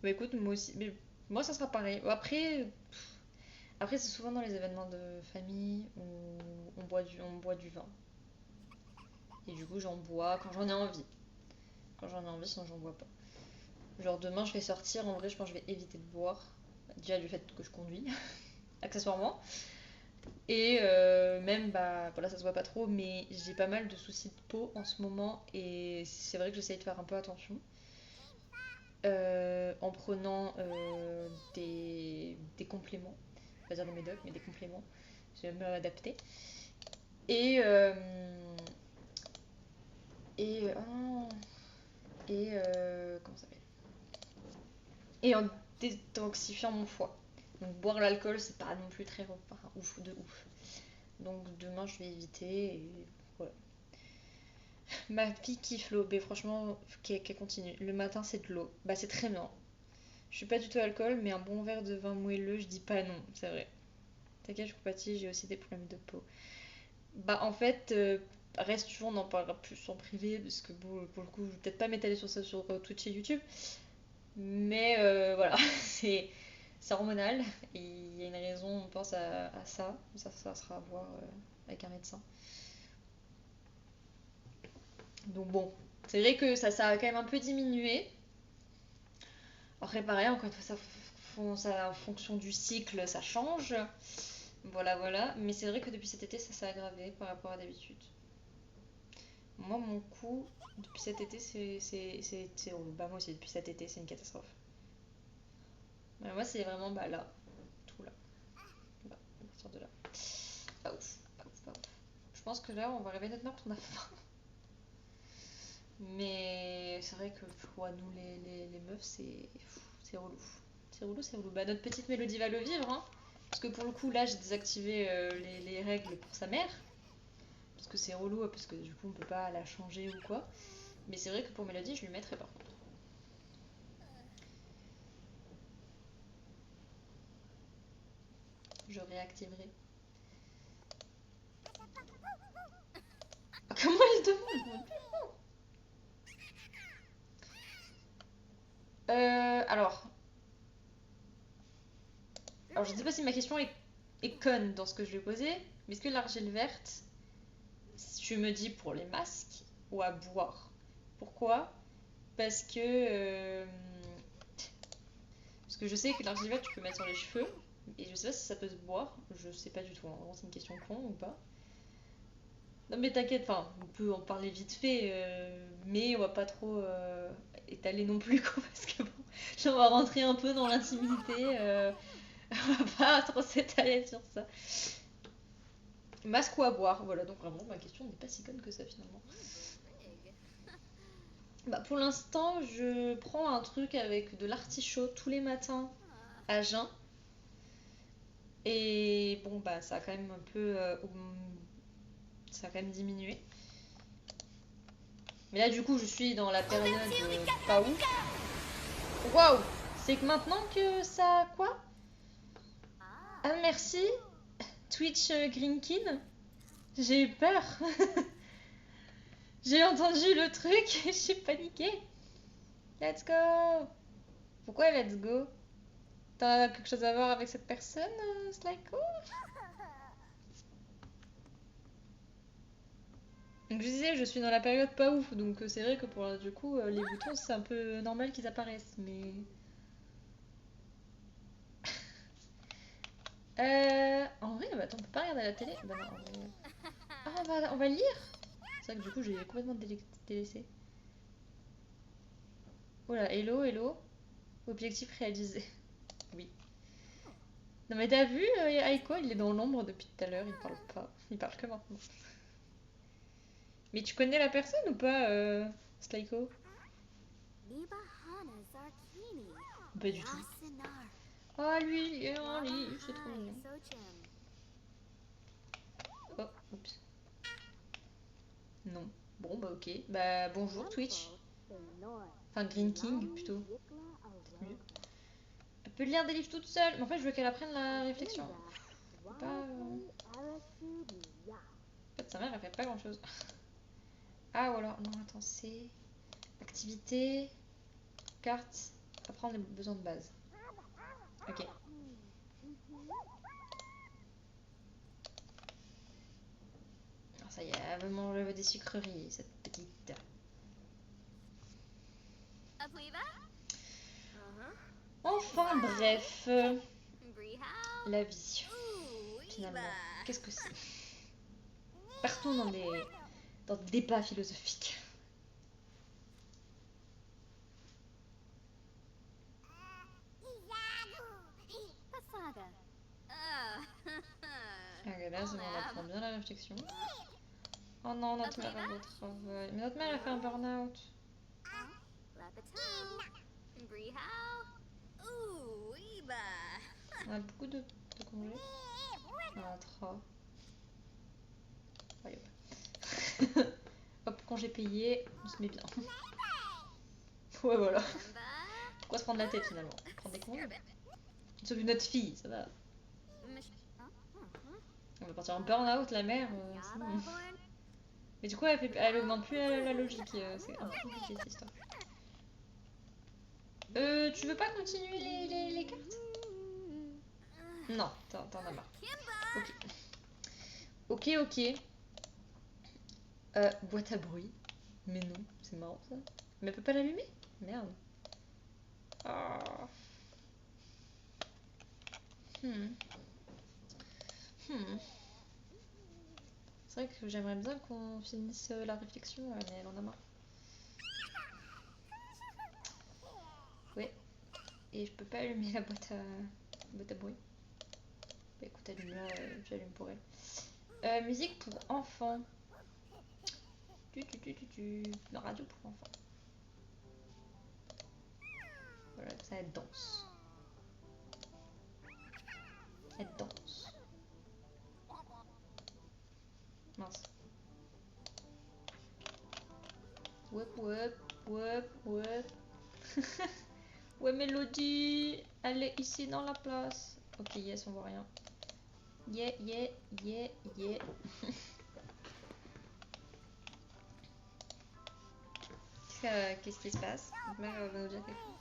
Speaker 1: Bah écoute, moi aussi, mais moi ça sera pareil. Après c'est souvent dans les événements de famille où on boit du vin. Et du coup, j'en bois quand j'en ai envie. Quand j'en ai envie, sinon j'en bois pas. Genre demain, je vais sortir, en vrai, je pense que je vais éviter de boire. Déjà du fait que je conduis, accessoirement. Et même, bah voilà, ça se voit pas trop, mais j'ai pas mal de soucis de peau en ce moment. Et c'est vrai que j'essaye de faire un peu attention. En prenant des compléments. Pas dire des médocs, mais des compléments. Je vais me l'adapter. Et. Oh, comment ça s'appelle? Et en détoxifiant mon foie. Donc boire l'alcool, c'est pas non plus très ouf de ouf. Donc demain, je vais éviter et voilà. Ma fille kiffe l'eau, mais franchement, qu'elle continue. Le matin, c'est de l'eau. Bah, c'est très bien. Je suis pas du tout alcool, mais un bon verre de vin moelleux, je dis pas non, c'est vrai. T'inquiète, je compatis, j'ai aussi des problèmes de peau. Bah, en fait, reste toujours, on en parlera plus en privé, parce que bon, pour le coup, je vais peut-être pas m'étaler sur ça sur Twitch et YouTube. Mais voilà, c'est hormonal et il y a une raison, on pense à ça. Ça sera à voir avec un médecin. Donc bon, c'est vrai que ça a quand même un peu diminué. Après pareil, encore une fois, ça en fonction du cycle, ça change. Voilà, voilà. Mais c'est vrai que depuis cet été, ça s'est aggravé par rapport à d'habitude. Moi, mon cou, depuis cet été, c'est relou. Bah moi aussi, depuis cet été, c'est une catastrophe. Bah, moi, c'est vraiment bah, là, tout là. Là, à partir de là. Pas ouf, pas ouf, pas ouf. Je pense que là, on va réveiller notre mère parce qu'on a faim. Mais c'est vrai que ouais, nous, les meufs, c'est relou. C'est relou, c'est relou. Bah, notre petite Mélodie va le vivre, hein. Parce que pour le coup, là, j'ai désactivé les règles pour sa mère. Parce que c'est relou, parce que du coup, on peut pas la changer ou quoi. Mais c'est vrai que pour Mélodie, je lui mettrai par contre. Je réactiverai. Comment elle demande. Alors, je sais pas si ma question est conne dans ce que je lui ai posé, mais est-ce que l'argile verte, je me dis pour les masques ou à boire? Pourquoi? Parce que je sais que l'argile verte tu peux mettre sur les cheveux et je sais pas si ça peut se boire, je sais pas du tout, hein. Vraiment, c'est une question con ou pas. Non mais t'inquiète, enfin on peut en parler vite fait, mais on va pas trop étaler non plus quoi, parce que bon, on va rentrer un peu dans l'intimité, on va pas trop s'étaler sur ça. Masque ou à boire, voilà, donc vraiment ma question n'est pas si conne que ça finalement. Bah, pour l'instant, je prends un truc avec de l'artichaut tous les matins à jeun. Et bon, bah, ça a quand même un peu. Ça a quand même diminué. Mais là, du coup, je suis dans la période pas ouf. Waouh! C'est que maintenant que ça. Quoi? Ah, merci! Twitch Greenkin? J'ai eu peur! J'ai entendu le truc et j'ai paniqué! Let's go! Pourquoi let's go? T'as quelque chose à voir avec cette personne, Slyko? Donc je disais, je suis dans la période pas ouf, donc c'est vrai que pour du coup, les boutons, c'est un peu normal qu'ils apparaissent, mais... En vrai, bah, attends, on peut pas regarder la télé? Bah non, en vrai... Ah, on va lire? C'est vrai que du coup, j'ai complètement délaissé. Oh là, hello, hello. Objectif réalisé. Oui. Non mais t'as vu, Aiko, il est dans l'ombre depuis tout à l'heure, il parle pas. Il parle que maintenant. Mais tu connais la personne ou pas, Slyko? Pas du tout. Oh lui, il est en lit, c'est trop mignon. Oh, oups. Non. Bon, bah ok. Bah bonjour Twitch. Enfin Green King plutôt. Mieux. Elle peut lire des livres toute seule. Mais en fait, je veux qu'elle apprenne la réflexion. Faut pas. En fait, sa mère, elle fait pas grand chose. Ah, ou alors. Non, attends, c'est. Activité. Carte. Apprendre les besoins de base. Ok. Alors, ça y est, elle veut manger des sucreries, cette petite. Enfin, bref. La vie. Finalement. Qu'est-ce que c'est? Partons dans des débats philosophiques. Ok, là, c'est bon, on apprend bien la réflexion. Oh non, notre mère a au travail. Mais notre mère a fait un burn-out. On a beaucoup de congés. On a 3. Allez, hop. Hop, congé payé, on se met bien. Ouais, voilà. Pourquoi se prendre la tête finalement? Prendre des congés. Sauf une autre fille, ça va. On va partir en burn-out, la mère. Mais du coup, elle augmente plus la logique. C'est un peu compliqué cette histoire. Tu veux pas continuer les cartes? Non, t'en as marre. Ok. Ok, ok. Boîte à bruit. Mais non, c'est marrant ça. Mais elle peut pas l'allumer? Merde. Oh. Hmm. C'est vrai que j'aimerais bien qu'on finisse la réflexion, mais elle en a marre. Ouais. Et je peux pas allumer la boîte à bruit. Bah écoute, allume-la, j'allume pour elle. Musique pour enfants. La radio pour enfants. Voilà, ça elle danse. Elle danse. Mince. Ouais. Ouais, Mélodie, elle est ici dans la place. Ok, yes, on voit rien. Yeah. Qu'est-ce qui se passe? Notre mère va nous dire quelque chose.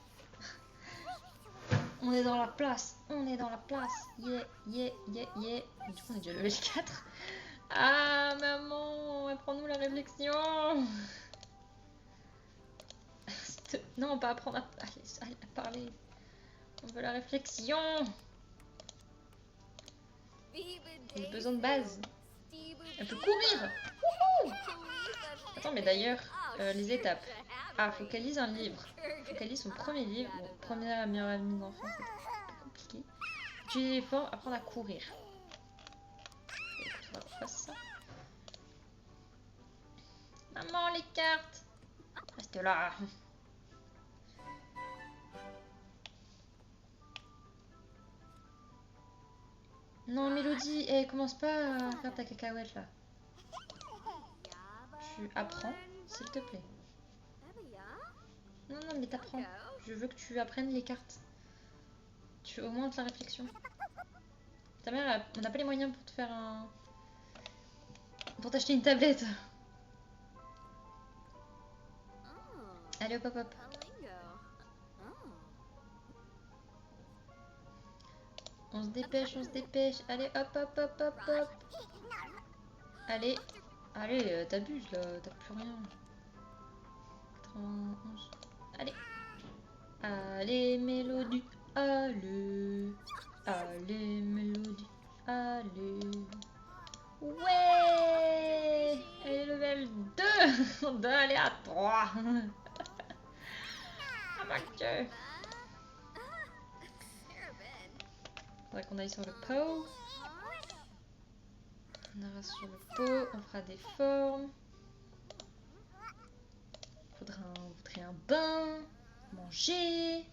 Speaker 1: On est dans la place. On est dans la place. Yeah, yeah, yeah, yeah. Du coup, on est déjà level 4. Ah, maman, apprends-nous la réflexion. Non, pas apprendre à parler. On veut la réflexion. Il a besoin de base. Elle peut courir. Wouhou. Attends, mais d'ailleurs, les étapes. Ah, focalise un livre. Focalise son premier livre. Bon, première meilleure amie d'enfant, c'est un peu compliqué. Utiliser les formes, apprendre à courir. Écoute, on va faire ça. Maman, les cartes. Reste là. Non, Mélodie, commence pas à faire ta cacahuète là. Tu apprends, s'il te plaît. Non, non, mais t'apprends. Je veux que tu apprennes les cartes. Tu augmentes la réflexion. Ta mère, on n'a pas les moyens pour te faire un... Pour t'acheter une tablette. Allez, hop, hop, hop. On se dépêche, on se dépêche. Allez, hop, hop, hop, hop, hop. Allez. Allez, t'abuses là, t'as plus rien. 91. Allez. Allez, Mélodie. Allez. Allez, Mélodie. Allez. Ouais. Elle est level 2. On doit aller à 3. Ah mon dieu. Faudrait qu'on aille sur le pot. On ira sur le pot, on fera des formes. Faudrait un bain. Manger.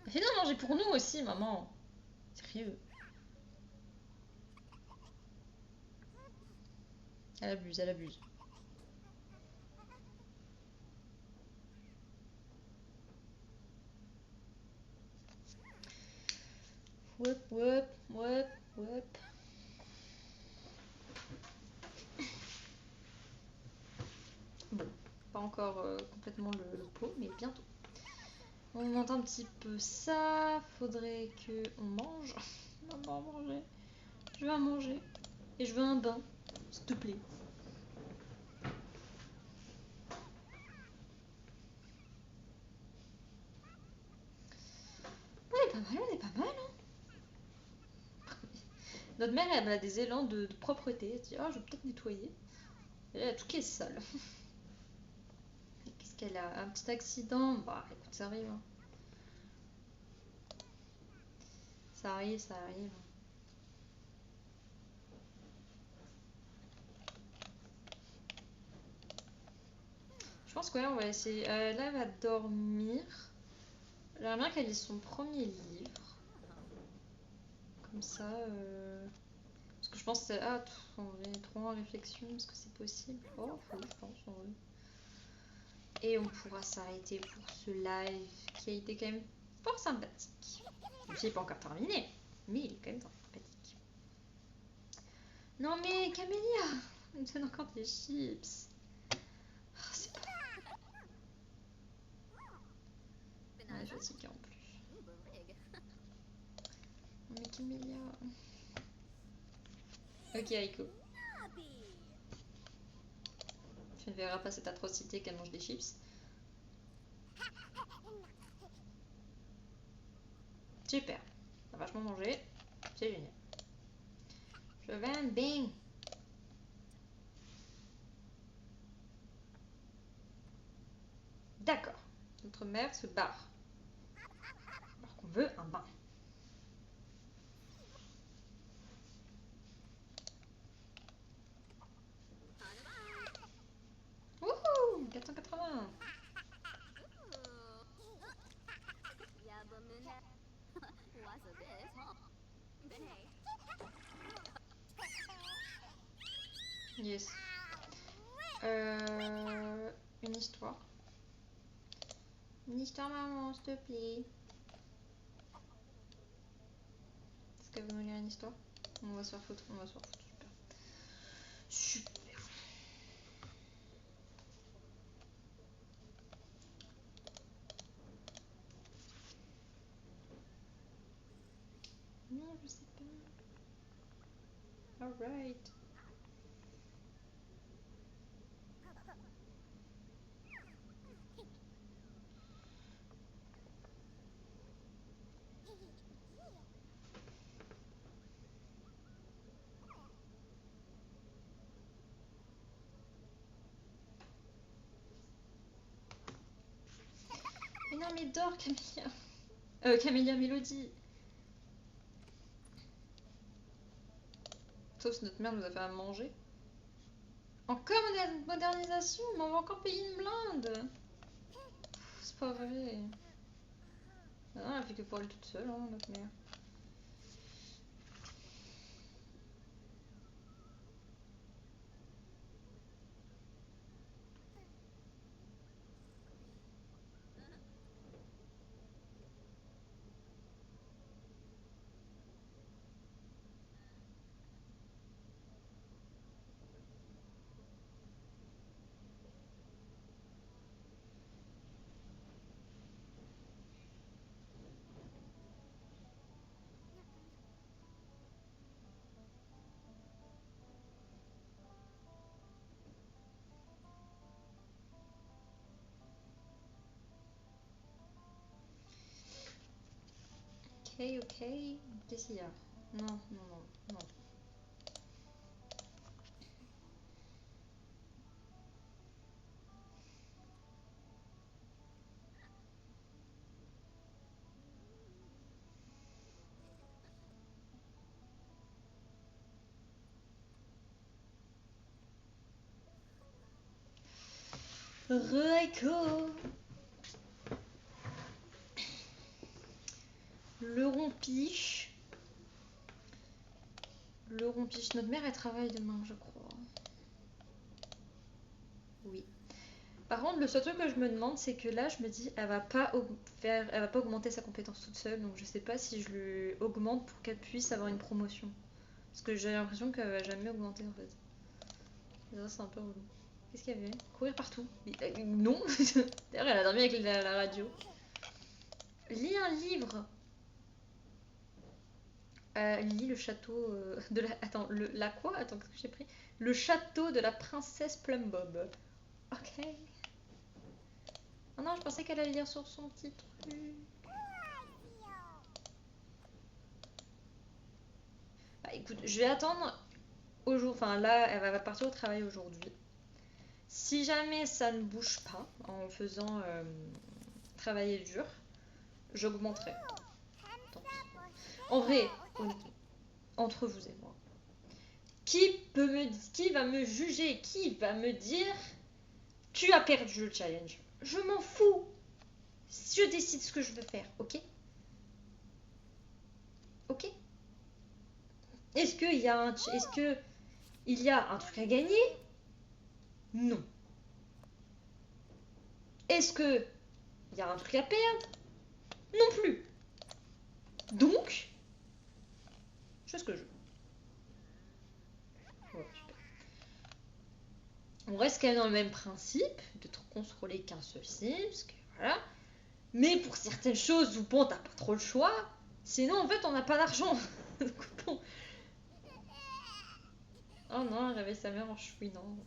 Speaker 1: Fais-nous manger pour nous aussi, maman. Sérieux. Elle abuse, elle abuse. Whoop, whoop, whoop, whoop. Bon, pas encore complètement le pot, mais bientôt. On monte un petit peu ça. Faudrait que on mange. Maman, manger. Je veux à manger. Et je veux un bain, s'il te plaît. On est pas mal, on est pas mal. Hein. Notre mère, elle a des élans de propreté. Elle se dit, oh, je vais peut-être nettoyer. Et là, tout qui est sale. Qu'est-ce qu'elle a? Un petit accident? Bah, écoute, ça arrive. Hein. Ça arrive, ça arrive. Je pense que là, on va essayer. Là, elle va dormir. J'aimerais bien qu'elle lise son premier livre. Comme ça. Parce que je pense que c'est. Ah, on est trop en réflexion. Est-ce que c'est possible? Oh, oui, je pense, en vrai. Et on pourra s'arrêter pour ce live qui a été quand même fort sympathique. Je n'ai pas encore terminé, mais il est quand même sympathique. Non mais Camélia, on me donne encore des chips. Oh, c'est pas... On est fatigué en plus. Mais Camélia... Ok Aiko. Tu ne verras pas cette atrocité qu'elle mange des chips. Super. Ça a vachement mangé. C'est génial. Je vais un bing. D'accord. Notre mère se barre. Alors qu'on veut un bain. Wouhou 480. Yes. Une histoire. Une histoire, maman, s'il te plaît. Est-ce qu'elle veut nous lire une histoire? On va se faire foutre, on va se faire foutre. Super. Super. Alright. Mais non, mais dors, Camélia. Camélia Mélodie. Sauf si notre mère nous a fait à manger. Encore modernisation, mais on va encore payer une blinde. C'est pas vrai. Non, elle fait que pour elle toute seule, hein, notre mère. Ok. Qu'est-ce qu'il y a? Non. Reiko. Le rompiche. Notre mère, elle travaille demain, je crois. Oui. Par contre, le seul truc que je me demande, c'est que là, je me dis, elle va pas augmenter sa compétence toute seule, donc je sais pas si je lui augmente pour qu'elle puisse avoir une promotion. Parce que j'ai l'impression qu'elle va jamais augmenter en fait. Et ça, c'est un peu relou. Qu'est-ce qu'il y avait? Courir partout. Non. D'ailleurs, elle a dormi avec la radio. Lis un livre. Lis le château de la... Attends, la quoi? Attends, qu'est-ce que j'ai pris? Le château de la princesse Plumbob. Ok. Oh non, je pensais qu'elle allait lire sur son petit truc. Bah écoute, je vais attendre au jour... Enfin là, elle va partir au travail aujourd'hui. Si jamais ça ne bouge pas en faisant travailler dur, j'augmenterai. En vrai, entre vous et moi, qui va me juger, qui va me dire tu as perdu le challenge? Je m'en fous. Je décide ce que je veux faire, ok? Ok? Est-ce qu'il y a un truc à gagner? Non. Est-ce que il y a un truc à perdre? Non plus. Donc, je fais ce que je veux. Ouais, super. On reste quand même dans le même principe de contrôler qu'un seul Sims, voilà. Mais pour certaines choses où bon, t'as pas trop le choix. Sinon, en fait, on n'a pas d'argent. Donc, bon. Oh non, j'avais sa mère en chouinant.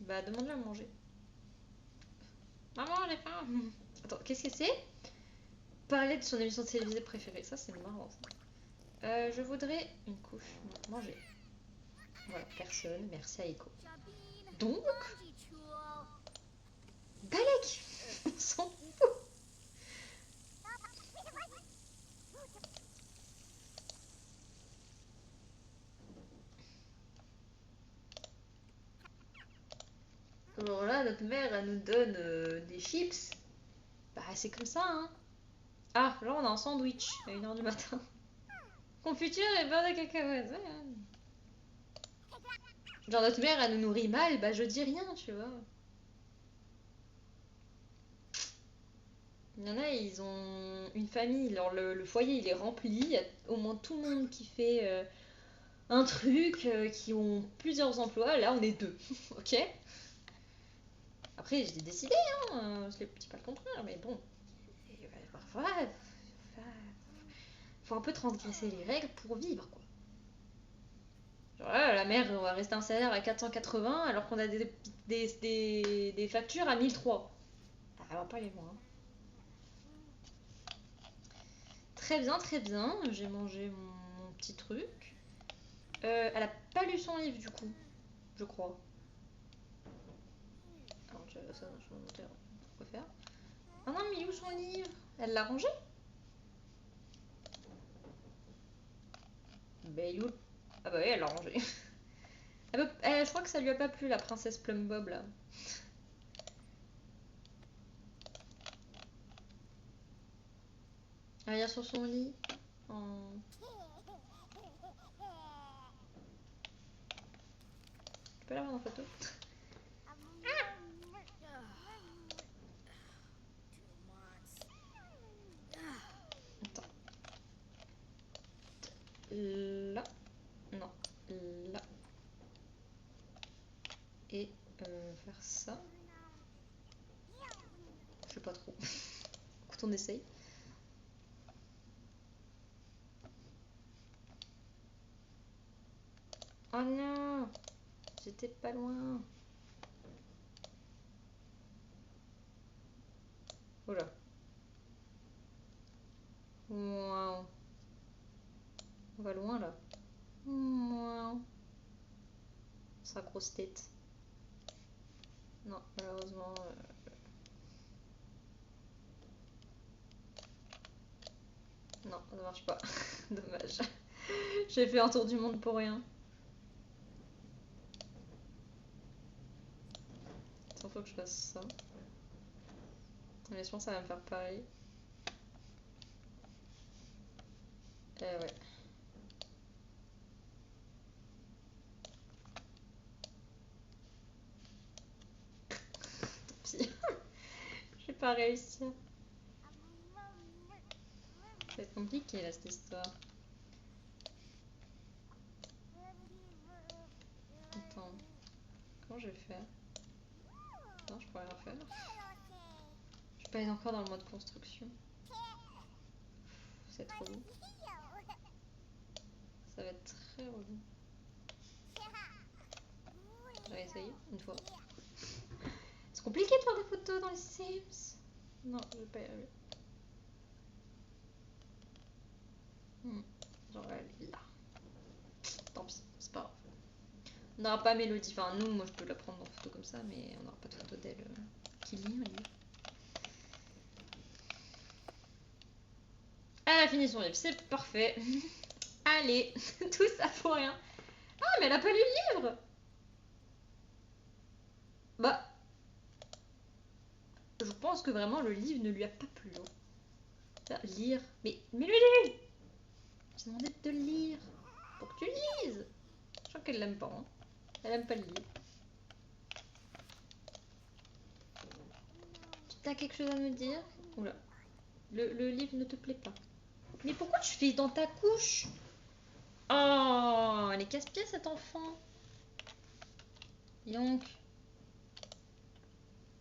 Speaker 1: Bah, demande-lui à manger. Maman, j'ai faim. Attends, qu'est-ce que c'est? Parler de son émission télévisée préférée. Ça, c'est marrant. Ça. Je voudrais une couche. Non, manger. Voilà, personne. Merci à Echo. Donc, Balek. On s'en fout. Alors là, notre mère, elle nous donne des chips. Bah, c'est comme ça, hein. Ah, là, on a un sandwich à 1h du matin. Confiture et beurre de cacahuètes. Ouais, hein. Genre, notre mère, elle nous nourrit mal, bah, je dis rien, tu vois. Il y en a, ils ont une famille, alors le foyer, il est rempli. Il y a au moins tout le monde qui fait un truc, qui ont plusieurs emplois. Là, on est deux, ok? Après, j'ai décidé, hein, je dis pas le contraire, mais bon. Parfois, faut un peu transgresser les règles pour vivre, quoi. Genre là, la mère va rester un salaire à 480 alors qu'on a des factures à 1003. Ah, elle va pas les voir. Très bien, très bien. J'ai mangé mon petit truc. Elle a pas lu son livre du coup, je crois. Alors, ça, je vais vous montrer quoi faire. Ah non, mais où son livre? Elle l'a rangé? Bah, il est où? Ah bah oui, elle l'a rangé. Je crois que ça lui a pas plu, la princesse Plum Bob, là. Elle vient sur son lit. En... Tu peux la voir en photo? Attends. Là. Non. Là. Et faire ça. Je sais pas trop. Écoute, on essaye. Oh non! J'étais pas loin. Oh là. Waouh. On va loin là. Waouh. Sa grosse tête. Non, malheureusement. Non, ça marche pas. Dommage. J'ai fait un tour du monde pour rien. Il faut que je fasse ça. Mais je pense que ça va me faire pareil. Ouais. Tant pis. J'ai pas réussi. C'est compliqué là cette histoire. Attends. Comment je vais faire? Non, je pourrais rien faire. Je suis pas encore dans le mode construction. C'est trop long. Ça va être très relou. J'ai essayé une fois. C'est compliqué de faire des photos dans les Sims. Non, je vais pas y arriver. Genre elle est là. Tant pis, c'est pas grave. On n'aura pas Mélodie. Enfin, nous, moi je peux la prendre en photo comme ça, mais on n'aura pas de photo d'elle qui lit un livre. Elle a fini son livre, c'est parfait. Allez, tout ça pour rien. Ah, mais elle a pas lu le livre. Bah, je pense que vraiment le livre ne lui a pas plu. Lire. Mais lui, j'ai demandé de le lire. Pour que tu lises. Je crois qu'elle l'aime pas. Hein. Elle aime pas le livre. Tu as quelque chose à me dire? Oula. Le livre ne te plaît pas. Mais pourquoi tu fais dans ta couche? Oh, elle est casse-pied cet enfant. Donc.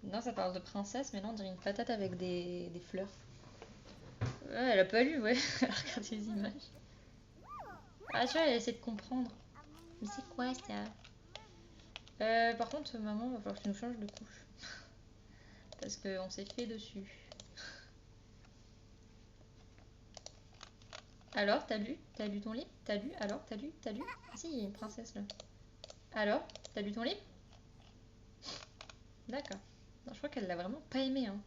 Speaker 1: Non, ça parle de princesse, mais là on dirait une patate avec des fleurs. Ouais, elle a pas lu, ouais. Regarde les images. Ah, tu vois, elle essaie de comprendre. Mais c'est quoi ça? Par contre, maman, va falloir que tu nous changes de couche. Parce qu'on s'est fait dessus. Alors, t'as lu? T'as lu ton livre? T'as lu? Alors, t'as lu? T'as lu? Ah si, il y a une princesse là. Alors, t'as lu ton livre? D'accord. Non, je crois qu'elle l'a vraiment pas aimé, hein.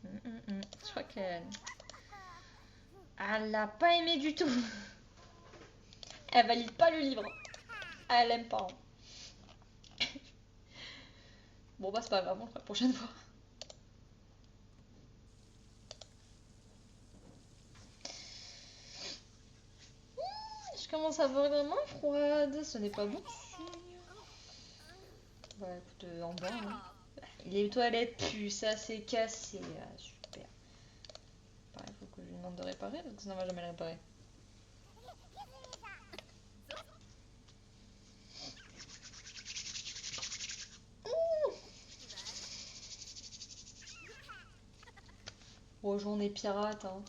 Speaker 1: Je crois qu'elle... Elle l'a pas aimé du tout. Elle valide pas le livre. Elle aime pas. Hein. Bon bah c'est pas grave, on le fera la prochaine fois. Je commence à avoir vraiment froide, ce n'est pas bon. Bah écoute, en bas, hein. Les toilettes puent, ça s'est cassé. Ah, super. Pareil, faut que je lui demande de réparer parce que sinon on va jamais le réparer. rejoint les pirates. Hein.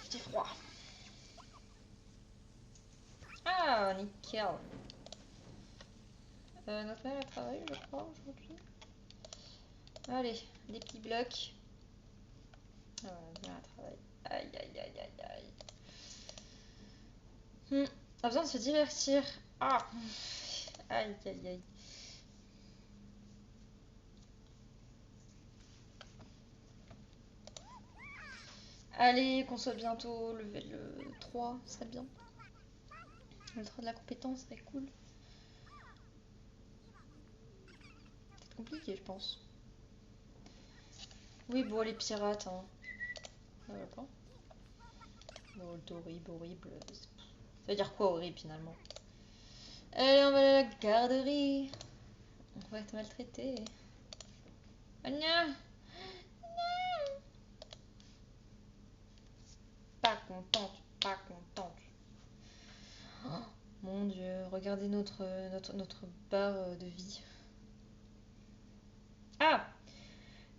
Speaker 1: Petit froid. Ah, nickel. Notre mère a travaillé, je crois, aujourd'hui. Allez, des petits blocs. Ah, notre mère a travaillé. Aïe, aïe, aïe, aïe, aïe. On a besoin de se divertir. Ah. Aïe, aïe, aïe. Allez, qu'on soit bientôt level 3, ce serait bien. Le 3 de la compétence serait cool. C'est compliqué, je pense. Oui, bon, les pirates, hein. Voilà pas. Bon, horrible, horrible. Ça veut dire quoi, horrible, finalement? Allez, on va aller à la garderie. On va être maltraité. Anya! Pas contente, pas contente. Oh, mon Dieu, regardez notre barre de vie. Ah!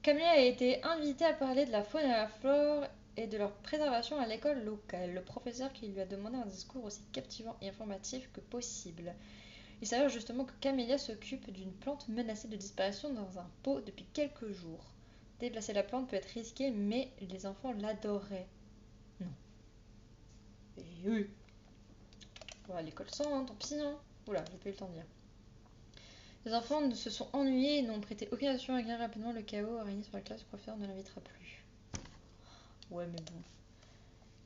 Speaker 1: Camilla a été invitée à parler de la faune et la flore et de leur préservation à l'école locale. Le professeur qui lui a demandé un discours aussi captivant et informatif que possible. Il s'avère justement que Camélia s'occupe d'une plante menacée de disparition dans un pot depuis quelques jours. Déplacer la plante peut être risqué, mais les enfants l'adoreraient. Non. Et oui. On va à l'école sans, hein, tant pis, hein. Oula, j'ai pas eu le temps de dire. Les enfants se sont ennuyés et n'ont prêté aucune attention à gagner rapidement le chaos à régner sur la classe. Le professeur ne l'invitera plus. Ouais, mais bon.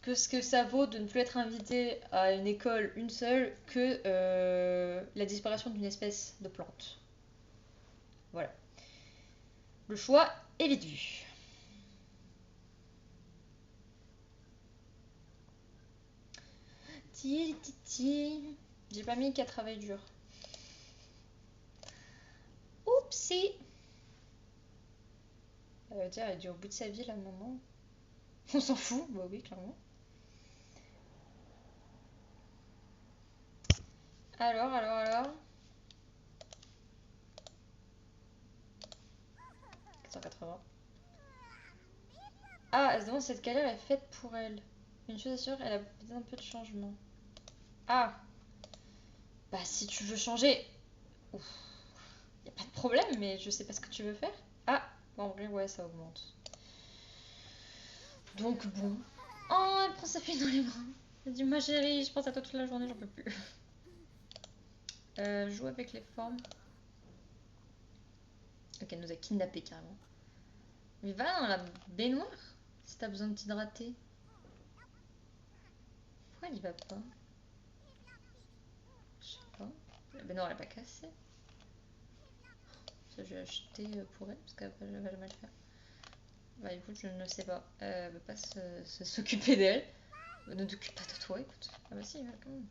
Speaker 1: Qu'est-ce que ça vaut de ne plus être invité à une école une seule que la disparition d'une espèce de plante. Voilà. Le choix est vite vu. Titi. J'ai pas mis qu'à travail dur. Oupsie. Elle va dire, elle est due au bout de sa vie, la maman. On s'en fout. Bah oui, clairement. Alors 480. Ah, elle se demande si cette galère est faite pour elle. Une chose est sûre, elle a besoin un peu de changement. Ah. Bah si tu veux changer... Ouf. Y a pas de problème, mais je sais pas ce que tu veux faire. Ah, en vrai, ouais, ça augmente. Donc bon. Oh, elle prend sa fille dans les bras. Elle dit, ma chérie, je pense à toi toute la journée, j'en peux plus. Joue avec les formes. Ok, elle nous a kidnappés carrément. Mais va dans la baignoire si t'as besoin de t'hydrater. Pourquoi elle y va pas? Je sais pas. La baignoire elle est pas cassée. Ça, je vais acheter pour elle parce qu'elle va jamais le faire. Bah écoute, je ne sais pas. Elle veut pas s'occuper d'elle. Ne t'occupe pas de toi, écoute. Ah bah si, quand même.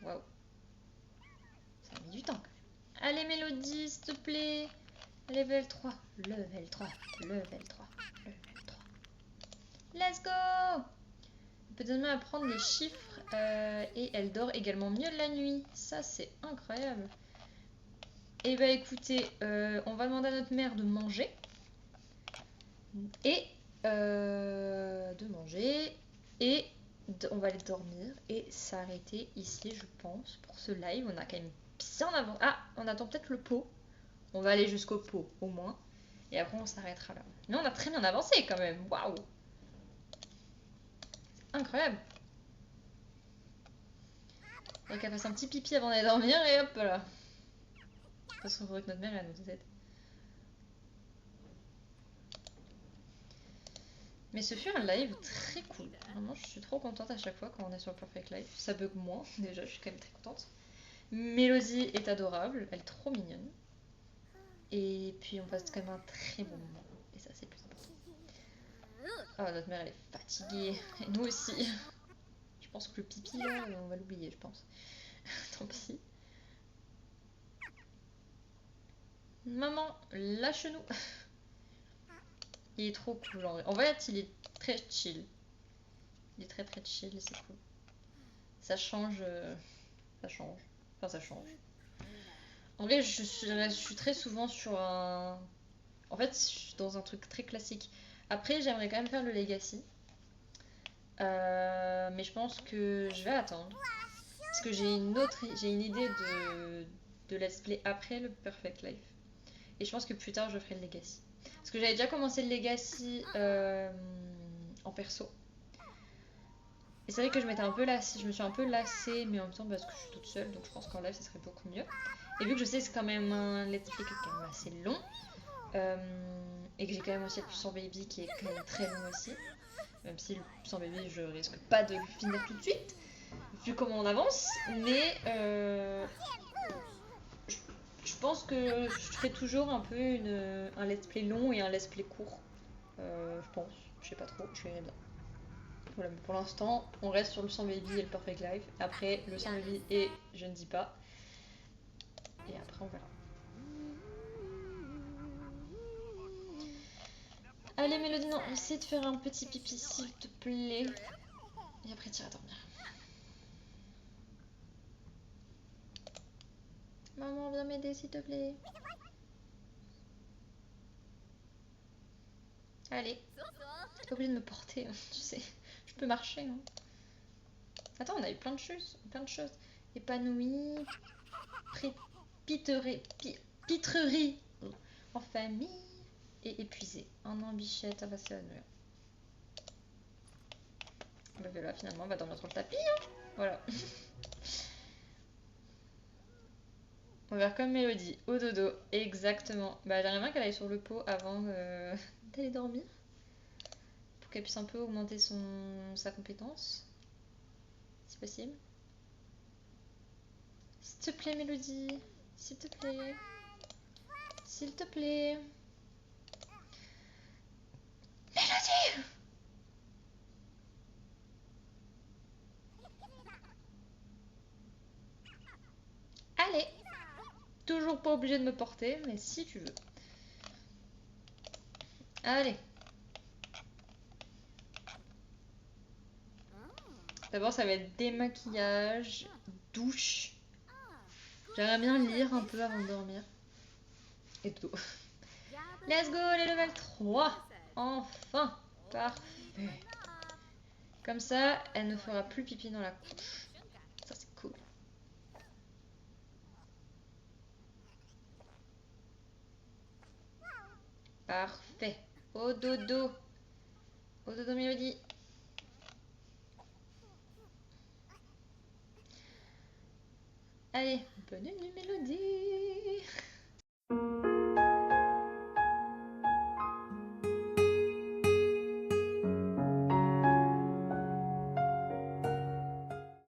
Speaker 1: Waouh. Ça a mis du temps quand même. Allez Mélodie, s'il te plaît. Level 3. Level 3. Level 3. Level 3. Let's go. Elle peut demain apprendre les chiffres et elle dort également mieux la nuit. Ça, c'est incroyable. Et bah écoutez, on va demander à notre mère de manger. Et on va aller dormir et s'arrêter ici, je pense, pour ce live. On a quand même bien avant. Ah, on attend peut-être le pot. On va aller jusqu'au pot, au moins. Et après, on s'arrêtera là. Mais on a très bien avancé quand même. Waouh! Incroyable! Faudrait qu'elle fasse un petit pipi avant d'aller dormir et hop là. Parce qu'on faudrait que notre mère elle nous aide. Mais ce fut un live très cool. Vraiment, je suis trop contente à chaque fois quand on est sur le Perfect Live. Ça bug moins, déjà, je suis quand même très contente. Mélodie est adorable, elle est trop mignonne. Et puis on passe quand même un très bon moment. Et ça, c'est plus important. Oh, notre mère, elle est fatiguée. Et nous aussi. Je pense que le pipi, là, on va l'oublier, je pense. Tant pis. Maman, lâche-nous. Il est trop cool, en vrai. En fait, il est très chill. Il est très très chill et c'est cool. Ça change. Ça change. Enfin, ça change. En vrai, je suis très souvent sur un... En fait, je suis dans un truc très classique. Après, j'aimerais quand même faire le Legacy. Mais je pense que je vais attendre. Parce que j'ai une idée de let's play après le Perfect Life. Et je pense que plus tard, je ferai le Legacy. Parce que j'avais déjà commencé le Legacy en perso. Et c'est vrai que je m'étais un peu lassée, je me suis un peu lassée, mais en même temps parce que je suis toute seule, donc je pense qu'en live, ça serait beaucoup mieux. Et vu que je sais que c'est quand même un let's play qui est quand même assez long, et que j'ai quand même aussi le 100 Baby qui est quand même très long aussi, même si le 100 Baby, je risque pas de le finir tout de suite, vu comment on avance, mais je pense que je ferai toujours un peu un let's play long et un let's play court. Je pense, je sais pas trop, je verrai bien. Voilà, mais pour l'instant, on reste sur le 100 Baby et le Perfect Life. Après, le 100 Baby et je ne dis pas. Et après, on verra. Allez, Mélodie, non, essaie de faire un petit pipi, s'il te plaît. Et après, tu iras dormir. Maman, viens m'aider, s'il te plaît. Allez. T'es pas obligé de me porter, hein, tu sais. Je peux marcher. Hein. Attends, on a eu plein de choses. Épanoui. Pitrerie. En famille. Et épuisé. Un an, bichette, ça va se nuire. Bah là, finalement, on va dormir sur le tapis. Hein. Voilà. On va faire comme Mélodie, au dodo, exactement. Bah j'aimerais bien qu'elle aille sur le pot avant d'aller dormir. Pour qu'elle puisse un peu augmenter sa compétence. Si possible. S'il te plaît Mélodie. S'il te plaît. S'il te plaît. Mélodie! Allez. Toujours pas obligé de me porter, mais si tu veux. Allez. D'abord ça va être démaquillage, douche. J'aimerais bien lire un peu avant de dormir. Et tout. Let's go les level 3. Enfin. Parfait. Comme ça, elle ne fera plus pipi dans la couche. Ça, c'est cool. Parfait. Au dodo. Au dodo, Mélodie. Allez, bonne nuit, Mélodie.